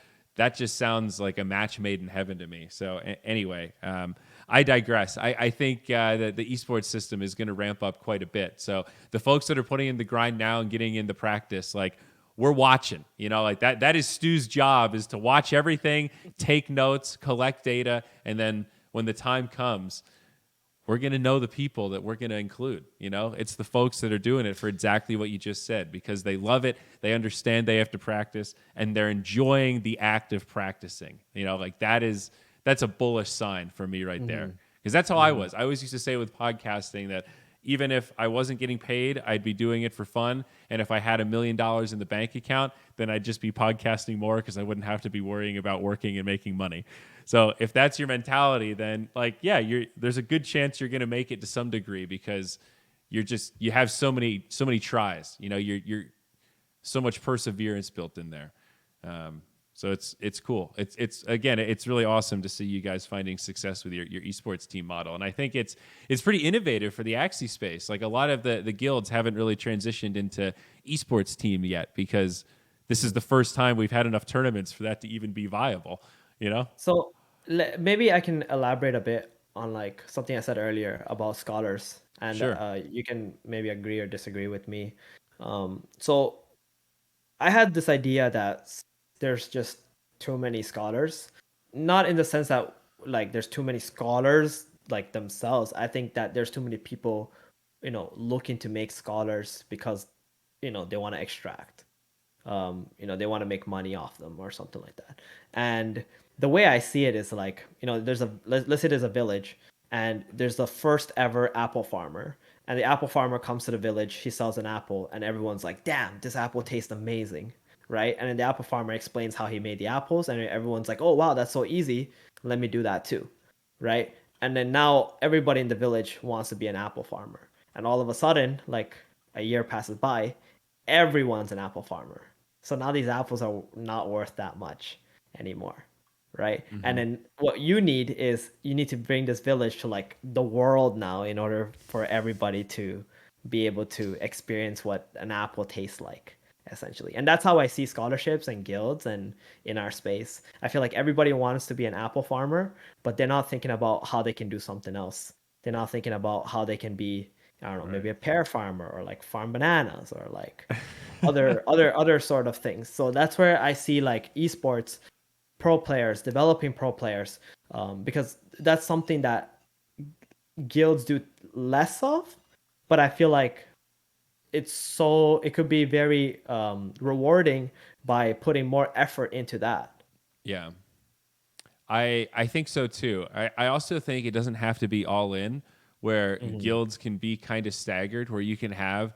just sounds like a match made in heaven to me. So anyway, I digress. I think that the esports system is going to ramp up quite a bit. So the folks that are putting in the grind now and getting into practice, like we're watching, like that is Stu's job, is to watch everything, take notes, collect data. And then when the time comes, we're going to know the people that we're going to include. It's the folks that are doing it for exactly what you just said, because they love it. They understand they have to practice and they're enjoying the act of practicing. Like that's a bullish sign for me right there. Because that's how I was. I always used to say with podcasting that even if I wasn't getting paid, I'd be doing it for fun. And if I had $1 million in the bank account, then I'd just be podcasting more because I wouldn't have to be worrying about working and making money. So if that's your mentality, then like, yeah, there's a good chance you're going to make it to some degree because you have so many tries, you're so much perseverance built in there. So it's cool. It's really awesome to see you guys finding success with your esports team model. And I think it's pretty innovative for the Axie space. Like a lot of the guilds haven't really transitioned into esports team yet because this is the first time we've had enough tournaments for that to even be viable, So maybe I can elaborate a bit on like something I said earlier about scholars, and Sure. you can maybe agree or disagree with me. So I had this idea that there's just too many scholars, not in the sense that like there's too many scholars like themselves. I think that there's too many people, looking to make scholars because, they want to extract, they want to make money off them or something like that. And the way I see it is like, let's say there's a village and there's the first ever apple farmer. And the apple farmer comes to the village, he sells an apple, and everyone's like, damn, this apple tastes amazing, right? And then the apple farmer explains how he made the apples, and everyone's like, oh, wow, that's so easy. Let me do that too, right? And then now everybody in the village wants to be an apple farmer. And all of a sudden, like a year passes by, everyone's an apple farmer. So now these apples are not worth that much anymore, right? And then what you need is you need to bring this village to like the world now in order for everybody to be able to experience what an apple tastes like, essentially. And that's how I see scholarships and guilds and in our space. I feel like everybody wants to be an apple farmer, but they're not thinking about how they can do something else. They're not thinking about how they can be, I don't know, maybe a pear farmer or like farm bananas or like other sort of things. So that's where I see like esports pro players, developing pro players, because that's something that guilds do less of. But I feel like it could be very rewarding by putting more effort into that. Yeah. I think so too. I also think it doesn't have to be all in, where guilds can be kind of staggered, where you can have,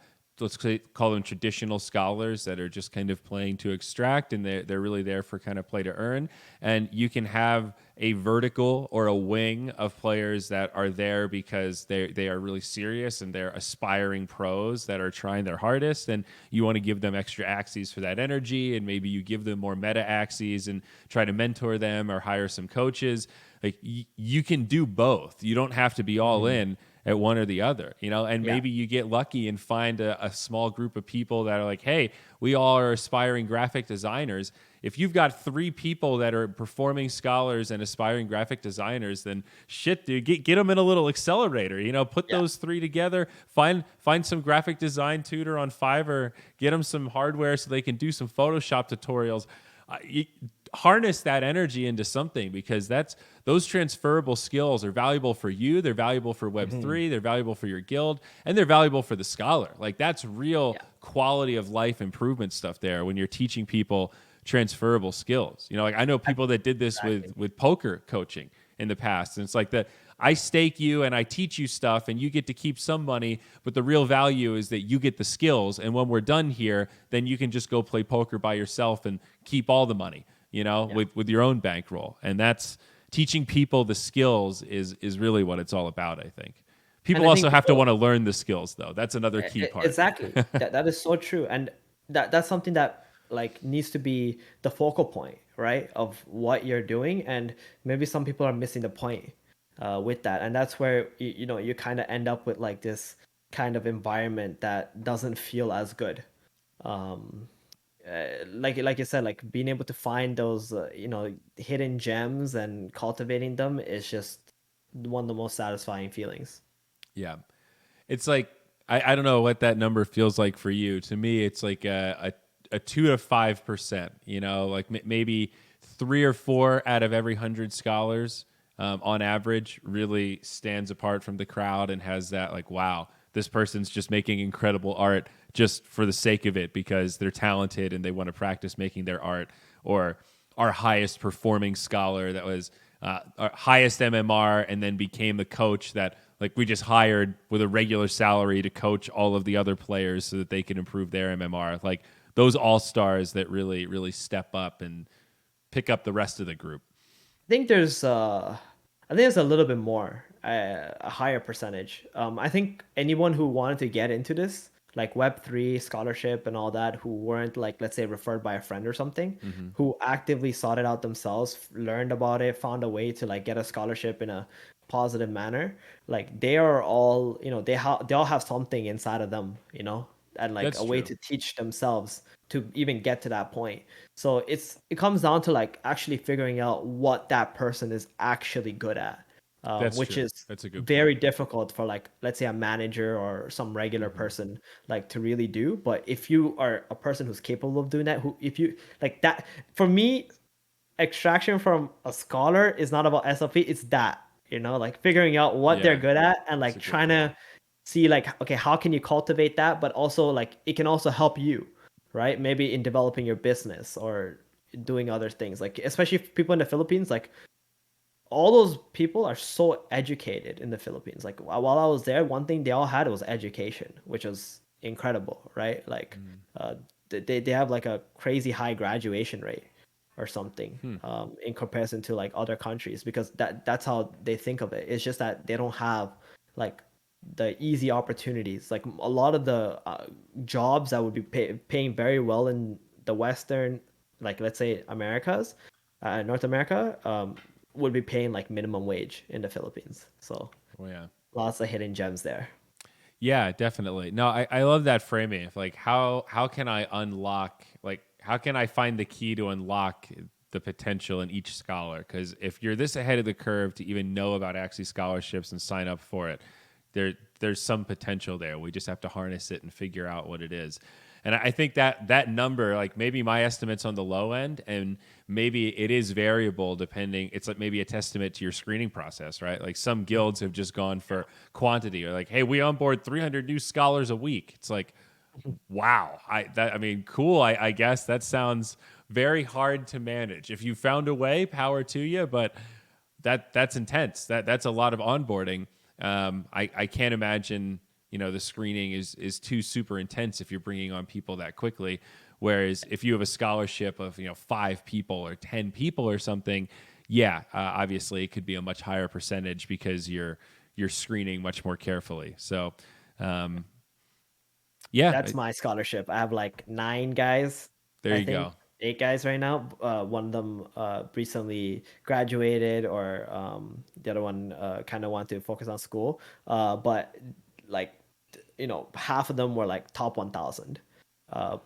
call them traditional scholars that are just kind of playing to extract, and they're really there for kind of play to earn. And you can have a vertical or a wing of players that are there because they are really serious and they're aspiring pros that are trying their hardest, and you want to give them extra Axies for that energy, and maybe you give them more meta Axies and try to mentor them or hire some coaches. Like you can do both. You don't have to be all in at one or the other, and Yeah. maybe you get lucky and find a small group of people that are like, hey, we all are aspiring graphic designers. If you've got 3 people that are performing scholars and aspiring graphic designers, then shit, dude, get them in a little accelerator, put Yeah. those 3 together, find some graphic design tutor on Fiverr, get them some hardware so they can do some Photoshop tutorials. harness that energy into something, because those transferable skills are valuable for you, they're valuable for Mhm. Web3, they're valuable for your guild, and they're valuable for the scholar. Like that's real Yeah, quality of life improvement stuff there when you're teaching people transferable skills. Like I know people that did this exactly. with poker coaching in the past, and it's like that I stake you and I teach you stuff and you get to keep some money, but the real value is that you get the skills, and when we're done here, then you can just go play poker by yourself and keep all the money, Yeah. with your own bankroll. And that's teaching people the skills is really what it's all about, I think. And People I also think have to people want to learn the skills though. That's another key part. exactly that is so true, and that's something that like needs to be the focal point, right, of what you're doing, and maybe some people are missing the point with that, and that's where you kind of end up with like this kind of environment that doesn't feel as good. Um, like you said, like being able to find those hidden gems and cultivating them is just one of the most satisfying feelings. Yeah. It's like I don't know what that number feels like for you. To me, it's like a 2 to 5%. Like maybe 3 or 4 out of every 100 scholars, on average, really stands apart from the crowd and has that like, wow, this person's just making incredible art just for the sake of it because they're talented and they want to practice making their art. Or our highest performing scholar that was our highest MMR and then became the coach that like we just hired with a regular salary to coach all of the other players so that they can improve their MMR. Like those all stars that really, really step up and pick up the rest of the group. think there's I think there's a little bit more, a higher percentage. I think anyone who wanted to get into this, like Web3 scholarship and all that, who weren't like, let's say, referred by a friend or something, Mm-hmm. who actively sought it out themselves, learned about it, found a way to like get a scholarship in a positive manner, like they are all, they all have something inside of them, and like That's a way true. to teach themselves to even get to that point. So it comes down to like actually figuring out what that person is actually good at, That's which true. is That's a good point. very difficult for like, let's say, a manager or some regular Mm-hmm. person like to really do. But if you are a person who's capable of doing that, who if you like that, for me, extraction from a scholar is not about SLP. It's that, like figuring out what they're Yeah, good at and that's like a good trying point. to see like, okay, how can you cultivate that? But also like it can also help you, right? Maybe in developing your business or doing other things. Like especially people in the Philippines, like all those people are so educated in the Philippines. Like while I was there, one thing they all had was education, which was incredible, right? Like Mm. uh, they have like a crazy high graduation rate or something, Hmm. in comparison to like other countries, because that's how they think of it. It's just that they don't have like the easy opportunities. Like a lot of the jobs that would be paying very well in the Western, like let's say Americas, North America, would be paying like minimum wage in the Philippines. So Oh yeah. lots of hidden gems there. Yeah, definitely. No, I love that framing of like how can I unlock, like how can I find the key to unlock the potential in each scholar? Because if you're this ahead of the curve to even know about Axie scholarships and sign up for it, there's some potential there. We just have to harness it and figure out what it is. And I think that number, like maybe my estimate's on the low end, and maybe it is variable depending. It's like maybe a testament to your screening process, right? Like some guilds have just gone for quantity, or like, hey, we onboard 300 new scholars a week. It's like, wow, I mean, cool. I guess that sounds very hard to manage. If you found a way, power to you, but that's intense. That's a lot of onboarding. I can't imagine the screening is too super intense if you're bringing on people that quickly. Whereas if you have a scholarship of 5 people or 10 people or something, yeah, obviously it could be a much higher percentage because you're screening much more carefully. So um, yeah, That's my scholarship. I have like 9 guys, there I you think go. 8 guys right now. One of them recently graduated, or the other one kind of want to focus on school. But like, half of them were like top 1,000.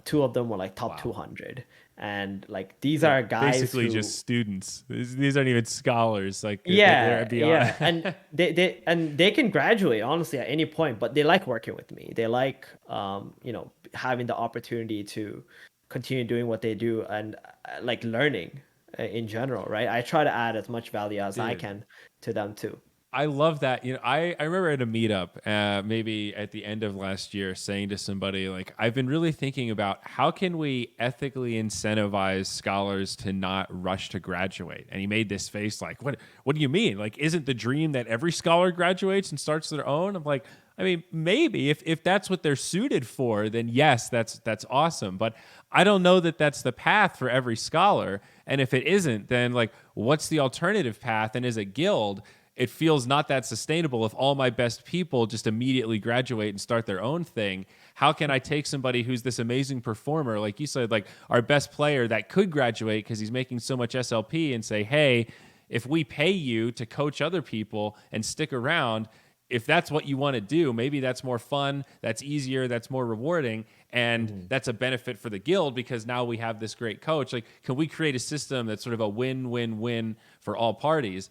Two of them were like top Wow. 200, and like these Like are guys basically who, just students. These aren't even scholars. Like they're yeah, beyond. yeah, and they can graduate honestly at any point, but they like working with me. They like having the opportunity to continue doing what they do, and like learning. in general, right? I try to add as much value as I Dude, can to them too. I love that. I remember at a meetup, maybe at the end of last year, saying to somebody like, "I've been really thinking about how can we ethically incentivize scholars to not rush to graduate." And he made this face like, "What do you mean? Like, isn't the dream that every scholar graduates and starts their own?" I'm like, I mean, maybe if that's what they're suited for, then yes, that's awesome. But I don't know that that's the path for every scholar. And if it isn't, then like, what's the alternative path? And as a guild, it feels not that sustainable if all my best people just immediately graduate and start their own thing. How can I take somebody who's this amazing performer, like you said, like our best player that could graduate because he's making so much SLP, and say, hey, if we pay you to coach other people and stick around, if that's what you want to do, maybe that's more fun, that's easier, that's more rewarding, and that's a benefit for the guild because now we have this great coach. Like, can we create a system that's sort of a win-win-win for all parties?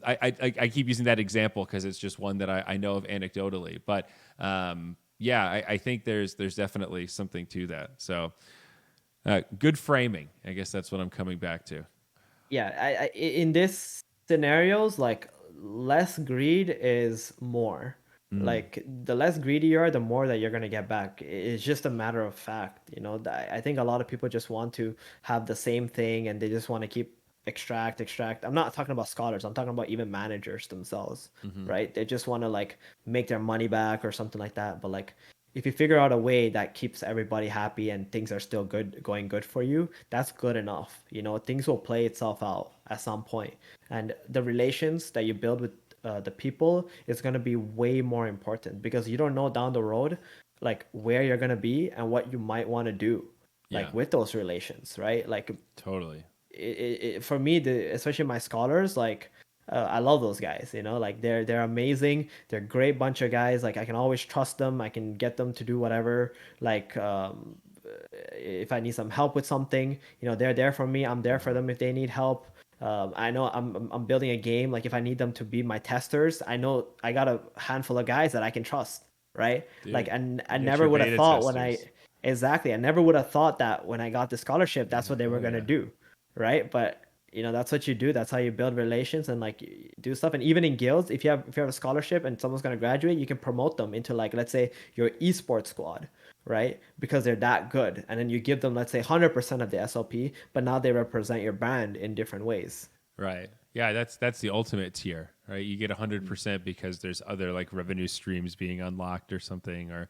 I keep using that example because it's just one that I know of anecdotally, but yeah, I think there's definitely something to that. So good framing. I guess that's what I'm coming back to. Yeah, in this scenarios, like less greed is more. Mm, Like the less greedy you are, the more that you're gonna get back. It's just a matter of fact, you know. I think a lot of people just want to have the same thing and they just want to keep extract. I'm not talking about scholars. I'm talking about even managers themselves, hmm. right? They just want to like make their money back or something like that. But like if you figure out a way that keeps everybody happy and things are still going good for you, that's good enough. You know, things will play itself out at some point, and the relations that you build with the people is going to be way more important because you don't know down the road like where you're going to be and what you might want to do Yeah, like with those relations, right? Like totally. for me, especially my scholars, like I love those guys. You know, like they're amazing. They're a great bunch of guys. Like I can always trust them. I can get them to do whatever. Like if I need some help with something, you know, they're there for me. I'm there for them if they need help. I know I'm building a game. Like if I need them to be my testers, I know I got a handful of guys that I can trust, right? Like Dude, I you get never your would have beta thought when I testers. exactly I never would have thought that when I got the scholarship, that's what they were Hell gonna yeah. do, right? But you know that's what you do. That's how you build relations and like do stuff. And even in guilds, if you have a scholarship and someone's gonna graduate, you can promote them into like let's say your esports squad, right? Because they're that good, and then you give them let's say 100% of the SLP, but now they represent your brand in different ways. Right. Yeah, that's the ultimate tier, right? You get 100% because there's other like revenue streams being unlocked or something, or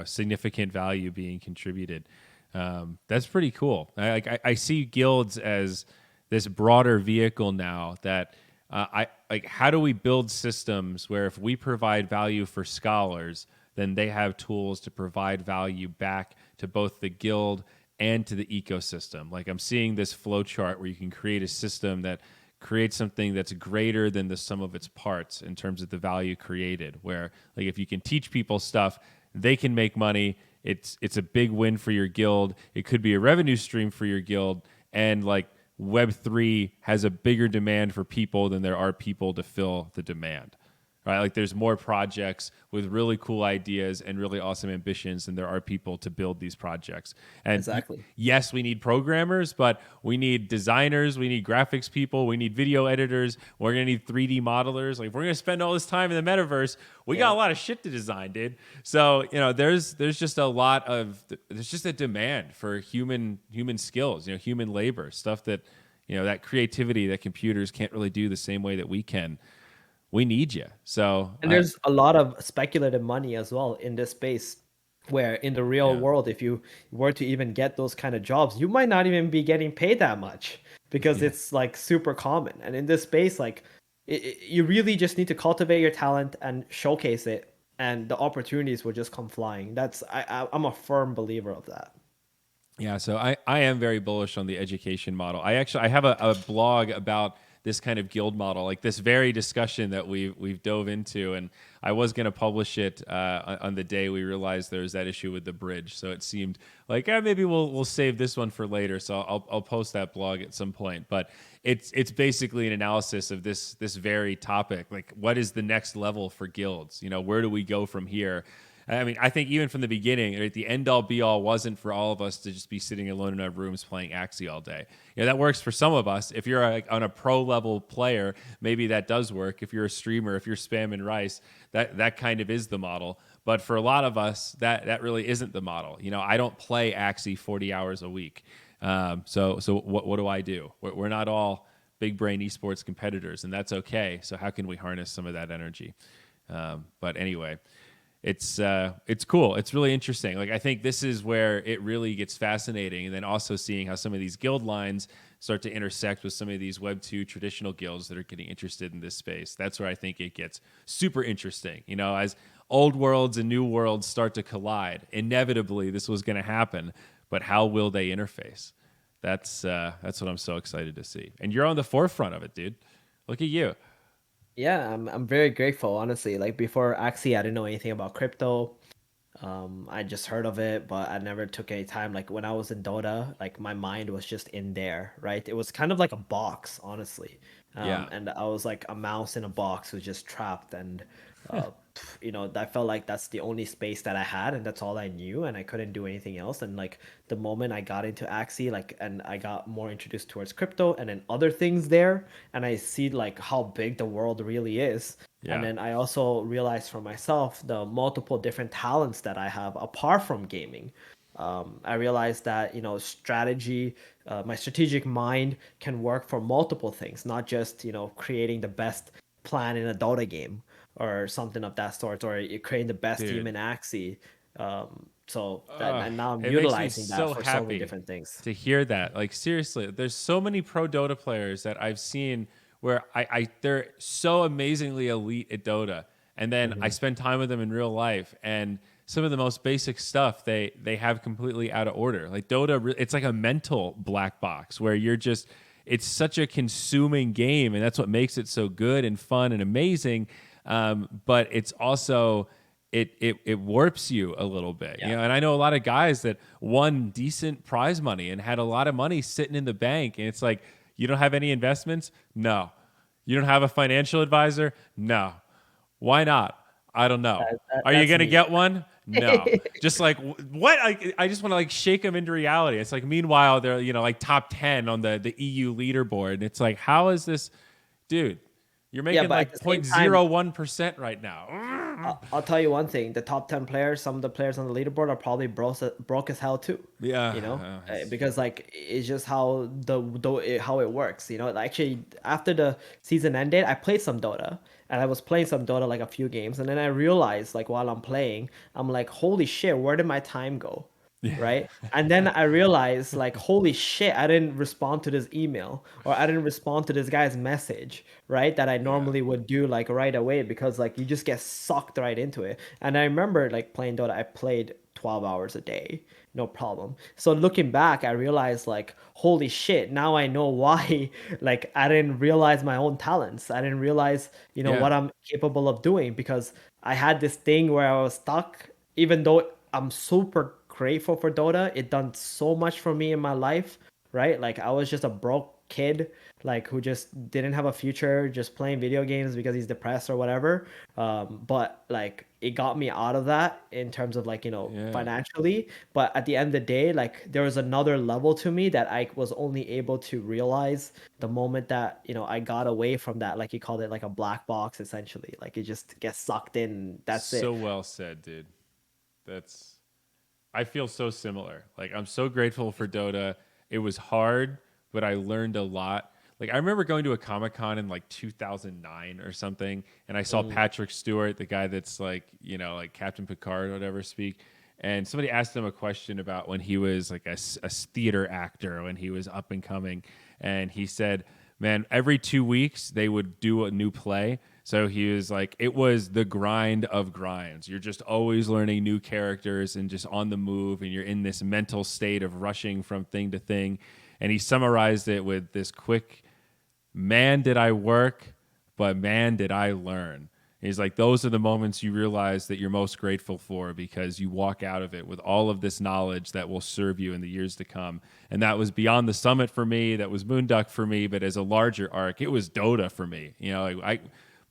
significant value being contributed. That's pretty cool. I see guilds as this broader vehicle now that I like. How do we build systems where if we provide value for scholars, then they have tools to provide value back to both the guild and to the ecosystem. Like I'm seeing this flow chart where you can create a system that creates something that's greater than the sum of its parts in terms of the value created, where like if you can teach people stuff, they can make money. It's a big win for your guild. It could be a revenue stream for your guild, and like Web3 has a bigger demand for people than there are people to fill the demand, right? Like there's more projects with really cool ideas and really awesome ambitions than there are people to build these projects. And Exactly. yes, we need programmers, but we need designers, we need graphics people, we need video editors, we're gonna need 3D modelers. Like if we're gonna spend all this time in the metaverse, we got Yeah. a lot of shit to design, dude. So there's just a lot of there's just a demand for human skills, human labor, stuff that that creativity that computers can't really do the same way that we can. We need you. So And there's a lot of speculative money as well in this space, where in the real yeah, world, if you were to even get those kind of jobs, you might not even be getting paid that much because yeah, it's like super common. And in this space, like you really just need to cultivate your talent and showcase it, and the opportunities will just come flying. I'm a firm believer of that. yeah. So I am very bullish on the education model. I have a blog about this kind of guild model, like this very discussion that we've dove into, and I was going to publish it on the day we realized there was that issue with the bridge. So it seemed like maybe we'll save this one for later. So I'll post that blog at some point. But it's basically an analysis of this very topic. Like, what is the next level for guilds? Where do we go from here? I mean, I think even from the beginning, right, the end all be all wasn't for all of us to just be sitting alone in our rooms playing Axie all day. That works for some of us. If you're like on a pro level player, maybe that does work. If you're a streamer, if you're spamming rice, that kind of is the model. But for a lot of us, that really isn't the model. I don't play Axie 40 hours a week. So what do I do? We're not all big brain esports competitors, and that's okay. So how can we harness some of that energy? But anyway, it's cool. It's really interesting. Like, I think this is where it really gets fascinating, and then also seeing how some of these guild lines start to intersect with some of these Web 2 traditional guilds that are getting interested in this space. That's where I think it gets super interesting. As old worlds and new worlds start to collide, inevitably this was going to happen, but how will they interface? That's what I'm so excited to see. And you're on the forefront of it, dude. Look at you. Yeah, I'm very grateful, honestly. Like before Axie, I didn't know anything about crypto. I just heard of it, but I never took any time. Like when I was in Dota, like my mind was just in there, right? It was kind of like a box, honestly. Yeah. And I was like a mouse in a box who's just trapped. And, I felt like that's the only space that I had, and that's all I knew, and I couldn't do anything else. And like the moment I got into Axie, like, and I got more introduced towards crypto and then other things there, and I see like how big the world really is. And Yeah. then I also realized for myself the multiple different talents that I have apart from gaming. I realized that strategy, my strategic mind can work for multiple things, not just creating the best plan in a Dota game or something of that sort, or you're creating the best team Dude. in Axie. So that, and now I'm It makes me utilizing that so for so many happy different things. to hear that. Like, seriously, there's so many pro Dota players that I've seen where they're so amazingly elite at Dota, and then I Hmm. spend time with them in real life, and some of the most basic stuff they have completely out of order. Like Dota, it's like a mental black box where it's such a consuming game, and that's what makes it so good and fun and amazing. But it's also it warps you a little bit, Yeah. And I know a lot of guys that won decent prize money and had a lot of money sitting in the bank, and it's like, you don't have any investments? No. You don't have a financial advisor? No. Why not? I don't know. Are you That's gonna me. get one? No. Just like what? I just want to like shake them into reality. It's like, meanwhile they're like top 10 on the EU leaderboard, and it's like, how is this, dude? You're Yeah, making but at like the same time, 0.01% right now. I'll tell you one thing: the top 10 players, some of the players on the leaderboard are probably broke as hell too. Yeah. Because like it's just how how it works. Actually, after the season ended, I played some Dota, and I was playing some Dota like a few games, and then I realized like while I'm playing, I'm like, holy shit, where did my time go? Yeah. Right? And then I realized, like, holy shit, I didn't respond to this email, or I didn't respond to this guy's message, right? That I Yeah. normally would do like right away, because like you just get sucked right into it. And I remember like playing Dota, I played 12 hours a day, no problem. So looking back, I realized like, holy shit, now I know why like I didn't realize my own talents. I didn't realize, Yeah. what I'm capable of doing, because I had this thing where I was stuck, even though I'm super grateful for Dota. It done so much for me in my life, right? Like I was just a broke kid, like who just didn't have a future, just playing video games because he's depressed or whatever. But like it got me out of that in terms of like Yeah. financially. But at the end of the day, like there was another level to me that I was only able to realize the moment that I got away from that. Like you called it like a black box, essentially. Like it just gets sucked in. That's So it. well said, dude. That's I feel so similar. Like, I'm so grateful for Dota. It was hard, but I learned a lot. Like, I remember going to a Comic-Con in like 2009 or something, and I saw Mm. Patrick Stewart, the guy that's like, like Captain Picard or whatever, speak. And somebody asked him a question about when he was like a theater actor, when he was up and coming. And he said, man, every 2 weeks they would do a new play. So he was like, it was the grind of grinds. You're just always learning new characters and just on the move, and you're in this mental state of rushing from thing to thing. And he summarized it with this quick, man, did I work, but man, did I learn. He's like, those are the moments you realize that you're most grateful for, because you walk out of it with all of this knowledge that will serve you in the years to come. And that was Beyond the Summit for me. That was Moonduck for me. But as a larger arc, it was Dota for me. Like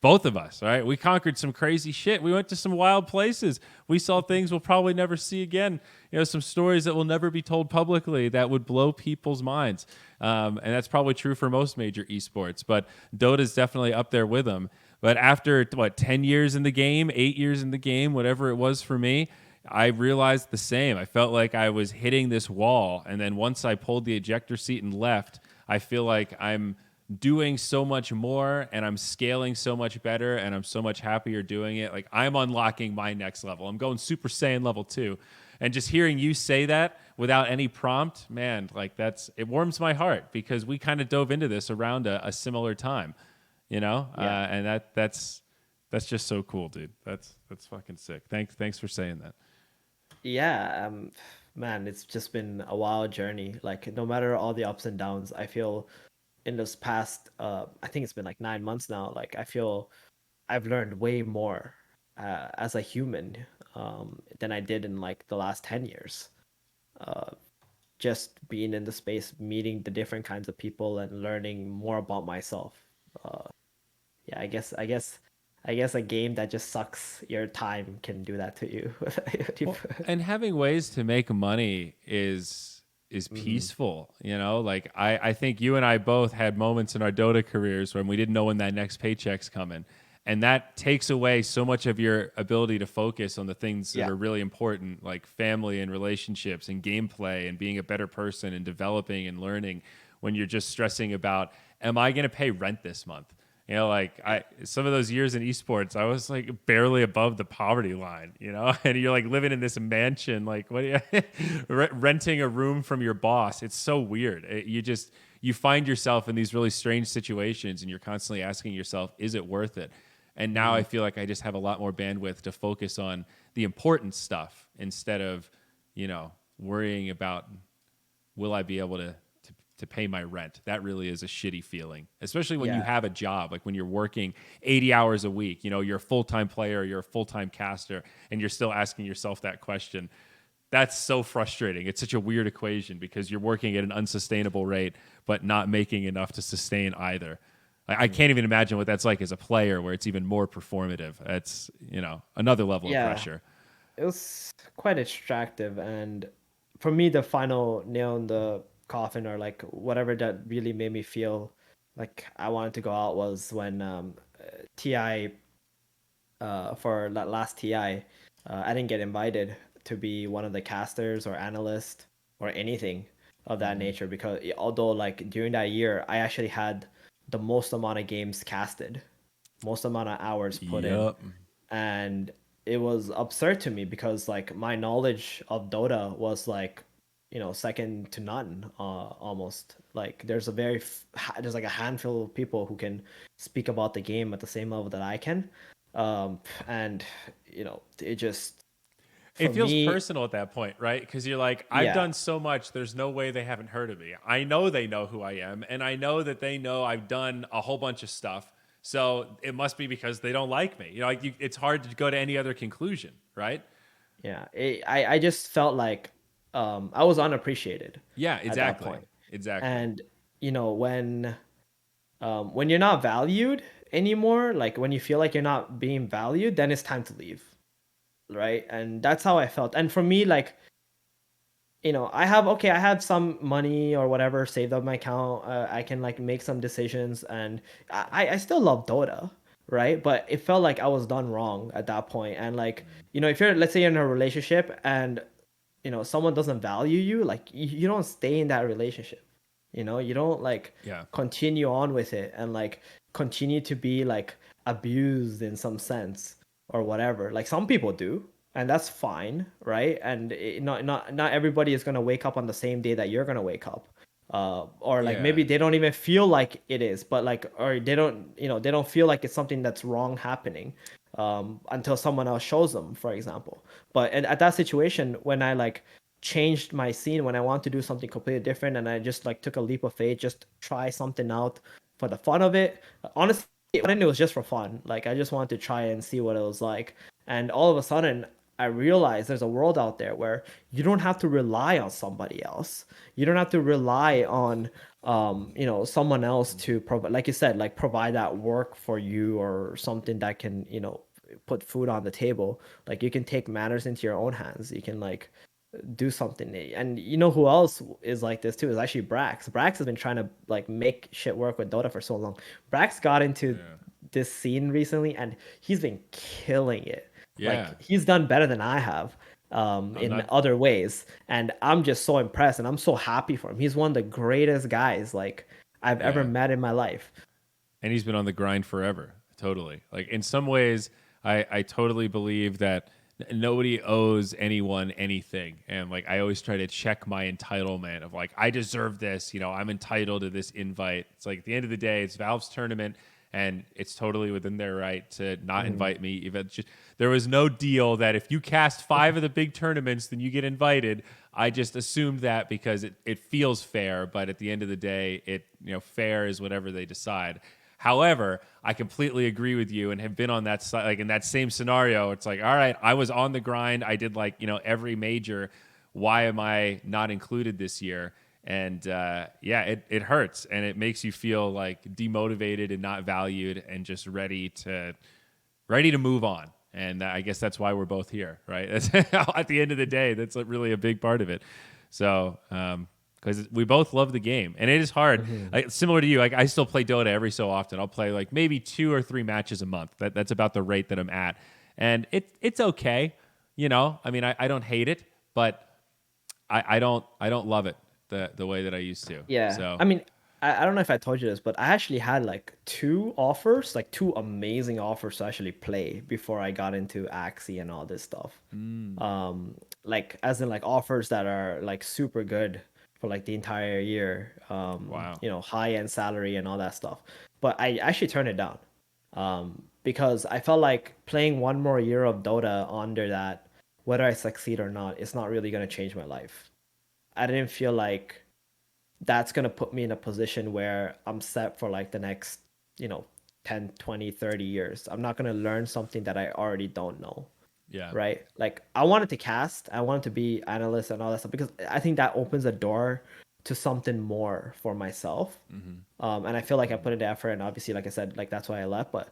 both of us, right? We conquered some crazy shit. We went to some wild places. We saw things we'll probably never see again. Some stories that will never be told publicly that would blow people's minds. And that's probably true for most major esports, but Dota's definitely up there with them. But after 10 years in the game, 8 years in the game, whatever it was for me, I realized the same. I felt like I was hitting this wall. And then once I pulled the ejector seat and left, I feel like I'm doing so much more and I'm scaling so much better and I'm so much happier doing it. Like I'm unlocking my next level. I'm going Super Saiyan level 2. And just hearing you say that without any prompt, man, like it warms my heart because we kind of dove into this around a similar time, Yeah. and that's just so cool, dude. That's fucking sick. Thanks for saying that. Yeah, man, it's just been a wild journey. Like no matter all the ups and downs, I feel in this past I think it's been like 9 months now, like I feel I've learned way more as a human than I did in like the last 10 years. Uh, just being in the space, meeting the different kinds of people and learning more about myself. Uh, yeah, I guess a game that just sucks your time can do that to you. Well, and having ways to make money is Mhm. peaceful, like I think you and I both had moments in our Dota careers when we didn't know when that next paycheck's coming. And that takes away so much of your ability to focus on the things that Yeah. are really important, like family and relationships and gameplay and being a better person and developing and learning when you're just stressing about, am I going to pay rent this month? Like some of those years in esports, I was like barely above the poverty line, and you're like living in this mansion, like what are you renting a room from your boss. It's so weird. You find yourself in these really strange situations and you're constantly asking yourself, is it worth it? And now I Mhm. feel like I just have a lot more bandwidth to focus on the important stuff instead of, worrying about will I be able to pay my rent. That really is a shitty feeling, especially when you Yeah. have a job, like when you're working 80 hours a week, you're a full-time player, you're a full-time caster, and you're still asking yourself that question. That's so frustrating. It's such a weird equation because you're working at an unsustainable rate, but not making enough to sustain either. I Mm. can't even imagine what that's like as a player where it's even more performative. That's, another level of Yeah. pressure. It was quite extractive, and for me the final nail in the coffin, or like whatever that really made me feel like I wanted to go out, was when TI for that last TI, I didn't get invited to be one of the casters or analyst or anything of that Mm-hmm. nature, because although like during that year I actually had the most amount of games casted, most amount of hours put in, Yep. and it was absurd to me because like my knowledge of Dota was like, second to none, almost. Like there's like a handful of people who can speak about the game at the same level that I can. And it just, It for feels me, personal at that point, right? Because you're like, I've yeah. done so much. There's no way they haven't heard of me. I know they know who I am, and I know that they know I've done a whole bunch of stuff. So it must be because they don't like me. It's hard to go to any other conclusion, right? Yeah, I just felt like I was unappreciated Yeah, at that exactly, point. exactly. And when you're not valued anymore, like when you feel like you're not being valued, then it's time to leave, right? And that's how I felt. And for me, like, I have some money or whatever saved up my account. I can like make some decisions, and I still love Dota, right? But it felt like I was done wrong at that point. And like, if you're, let's say you're in a relationship and someone doesn't value you, like you don't stay in that relationship. You don't like Yeah, continue on with it and like continue to be like abused in some sense or whatever. Like some people do, and that's fine, right? And not everybody is gonna wake up on the same day that you're gonna wake up. Or like yeah, maybe they don't even feel like it is, but like, or they don't feel like it's something that's wrong happening until someone else shows them, for example. But at that situation, when I like changed my scene, when I want to do something completely different, and I just like took a leap of faith, just try something out for the fun of it. Honestly, it was just for fun. Like I just wanted to try and see what it was like, and all of a sudden, I realized there's a world out there where you don't have to rely on somebody else. You don't have to rely on someone else to provide, like you said, like provide that work for you or something that can, put food on the table. Like you can take matters into your own hands. You can like do something. And you know who else is like this too is actually Brax. Brax has been trying to like make shit work with Dota for so long. Brax got into Yeah. this scene recently and he's been killing it. Yeah. Like he's done better than I have I'm in not. other ways. And I'm just so impressed and I'm so happy for him. He's one of the greatest guys like I've ever Yeah. met in my life. And he's been on the grind forever. Totally. Like in some ways, I totally believe that nobody owes anyone anything. And like I always try to check my entitlement of like I deserve this, I'm entitled to this invite. It's like at the end of the day, it's Valve's tournament and it's totally within their right to not invite me. Even just there was no deal that if you cast 5 of the big tournaments, then you get invited. I just assumed that because it feels fair, but at the end of the day, fair is whatever they decide. However, I completely agree with you and have been on that side, like in that same scenario. It's like, all right, I was on the grind. I did like, every major. Why am I not included this year? And it hurts and it makes you feel like demotivated and not valued and just ready to move on. And I guess that's why we're both here, right? At the end of the day, that's really a big part of it. So, because we both love the game and it is hard. Like, similar to you, like I still play Dota every so often. I'll play like maybe 2 or 3 matches a month. That's about the rate that I'm at, and it's okay. I mean, I don't hate it, but I don't love it the way that I used to. Yeah. So I mean, I don't know if I told you this, but I actually had like 2 offers, like 2 amazing offers to actually play before I got into Axie and all this stuff. Like as in like offers that are like super good for like the entire year. wow, High end salary and all that stuff. But I actually turned it down. Because I felt like playing one more year of Dota under that, whether I succeed or not, it's not really gonna change my life. I didn't feel like that's going to put me in a position where I'm set for like the next, you know, 10, 20, 30 years. I'm not going to learn something that I already don't know. yeah, Right. Like I wanted to cast, I wanted to be analyst and all that stuff because I think that opens a door to something more for myself. And I feel like I put in the effort and obviously, like I said, like that's why I left. But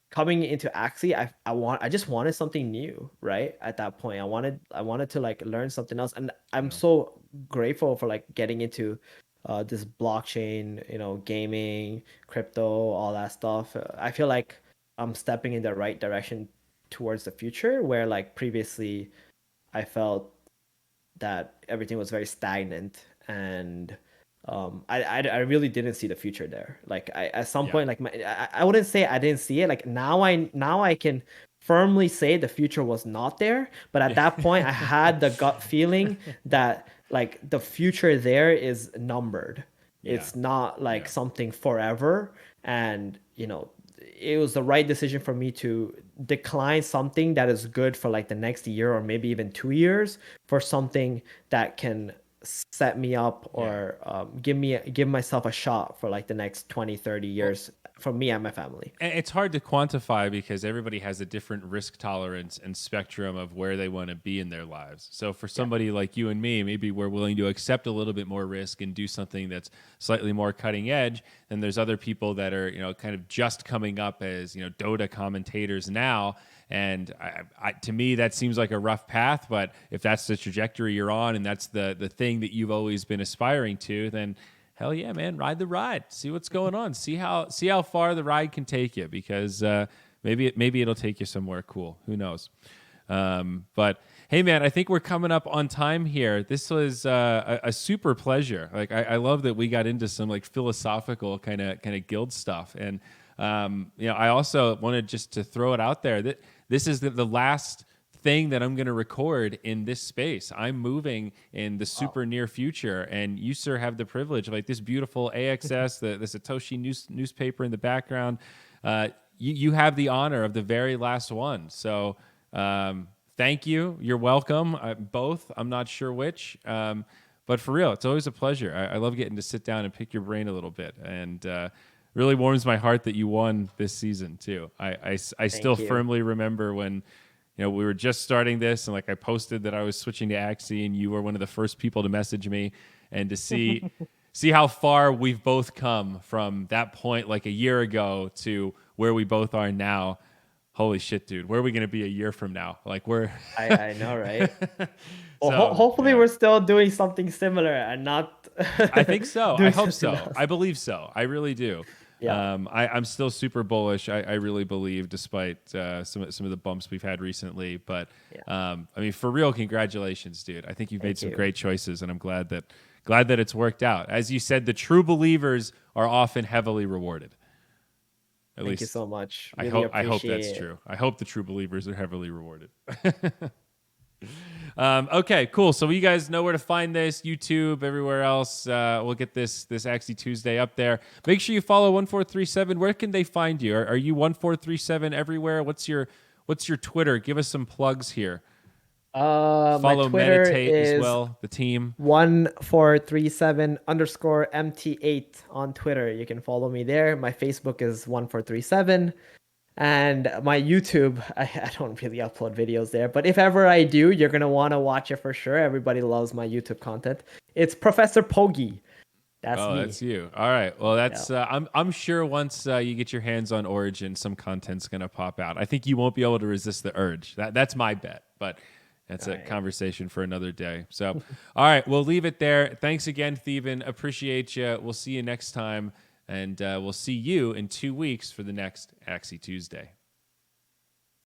coming into Axie, I just wanted something new, right? At that point, I wanted to like learn something else, and I'm yeah. so grateful for like getting into this blockchain, gaming, crypto, all that stuff. I feel like I'm stepping in the right direction towards the future, where like previously I felt that everything was very stagnant and I really didn't see the future there. Like I at some Yeah. point like I wouldn't say I didn't see it. Like now I can firmly say the future was not there, but at that point I had the gut feeling that like the future there is numbered. Yeah. It's not like Yeah. something forever, and it was the right decision for me to decline something that is good for like the next year or maybe even 2 years for something that can set me up Yeah. or give myself a shot for like the next 20, 30 Well, years for me and my family. and it's hard to quantify because everybody has a different risk tolerance and spectrum of where they want to be in their lives. So for Yeah. somebody like you and me, maybe we're willing to accept a little bit more risk and do something that's slightly more cutting edge. And there's other people that are, kind of just coming up as, Dota commentators now. And to me, that seems like a rough path. But if that's the trajectory you're on and that's the thing that you've always been aspiring to, then hell yeah, man, ride the ride. See what's going on. See how far the ride can take you because maybe it'll take you somewhere cool. Who knows? But hey, man, I think we're coming up on time here. This was a super pleasure. Like I love that we got into some like philosophical kind of guild stuff, and I also wanted just to throw it out there that this is the last thing that I'm going to record in this space. I'm moving in the super near future, and you, sir, have the privilege of like this beautiful AXS, the Satoshi newspaper in the background. You have the honor of the very last one. So thank you. You're welcome. Both. I'm not sure which. But for real, it's always a pleasure. I love getting to sit down and pick your brain a little bit. And really warms my heart that you won this season, too. I still Thank you. firmly remember when we were just starting this, and like I posted that I was switching to Axie, and you were one of the first people to message me, and to see how far we've both come from that point like a year ago to where we both are now. Holy shit, dude. Where are we going to be a year from now? Like we're I know, right? Well, So, hopefully yeah. we're still doing something similar and not I think so. I doing hope something so. else. I believe so. I really do. Yeah. I'm still super bullish. I really believe, despite some of the bumps we've had recently. But Yeah. I mean, for real, congratulations, dude. I think you've made Thank some you. great choices, and I'm glad that it's worked out. As you said, the true believers are often heavily rewarded. At Thank you least so much. I Really hope appreciate that's it. true. I hope the true believers are heavily rewarded. Okay, cool. So you guys know where to find this, YouTube, everywhere else. We'll get this Axie Tuesday up there. Make sure you follow 1437. Where can they find you? Are you 1437 everywhere? What's your Twitter? Give us some plugs here. My Follow Twitter Meditate as is well, the team. 1437_MT8 on Twitter. You can follow me there. My Facebook is 1437. And my YouTube, I don't really upload videos there, but if ever I do, you're going to want to watch it for sure. Everybody loves my YouTube content. It's Professor Pogi. That's me. That's you. All right. Well, that's Yeah. I'm sure once you get your hands on Origin, some content's gonna pop out. I think you won't be able to resist the urge. That's my bet, but that's All a right. conversation for another day. So, all right, we'll leave it there. Thanks again, Theeban. Appreciate you. We'll see you next time, and we'll see you in 2 weeks for the next Axie Tuesday.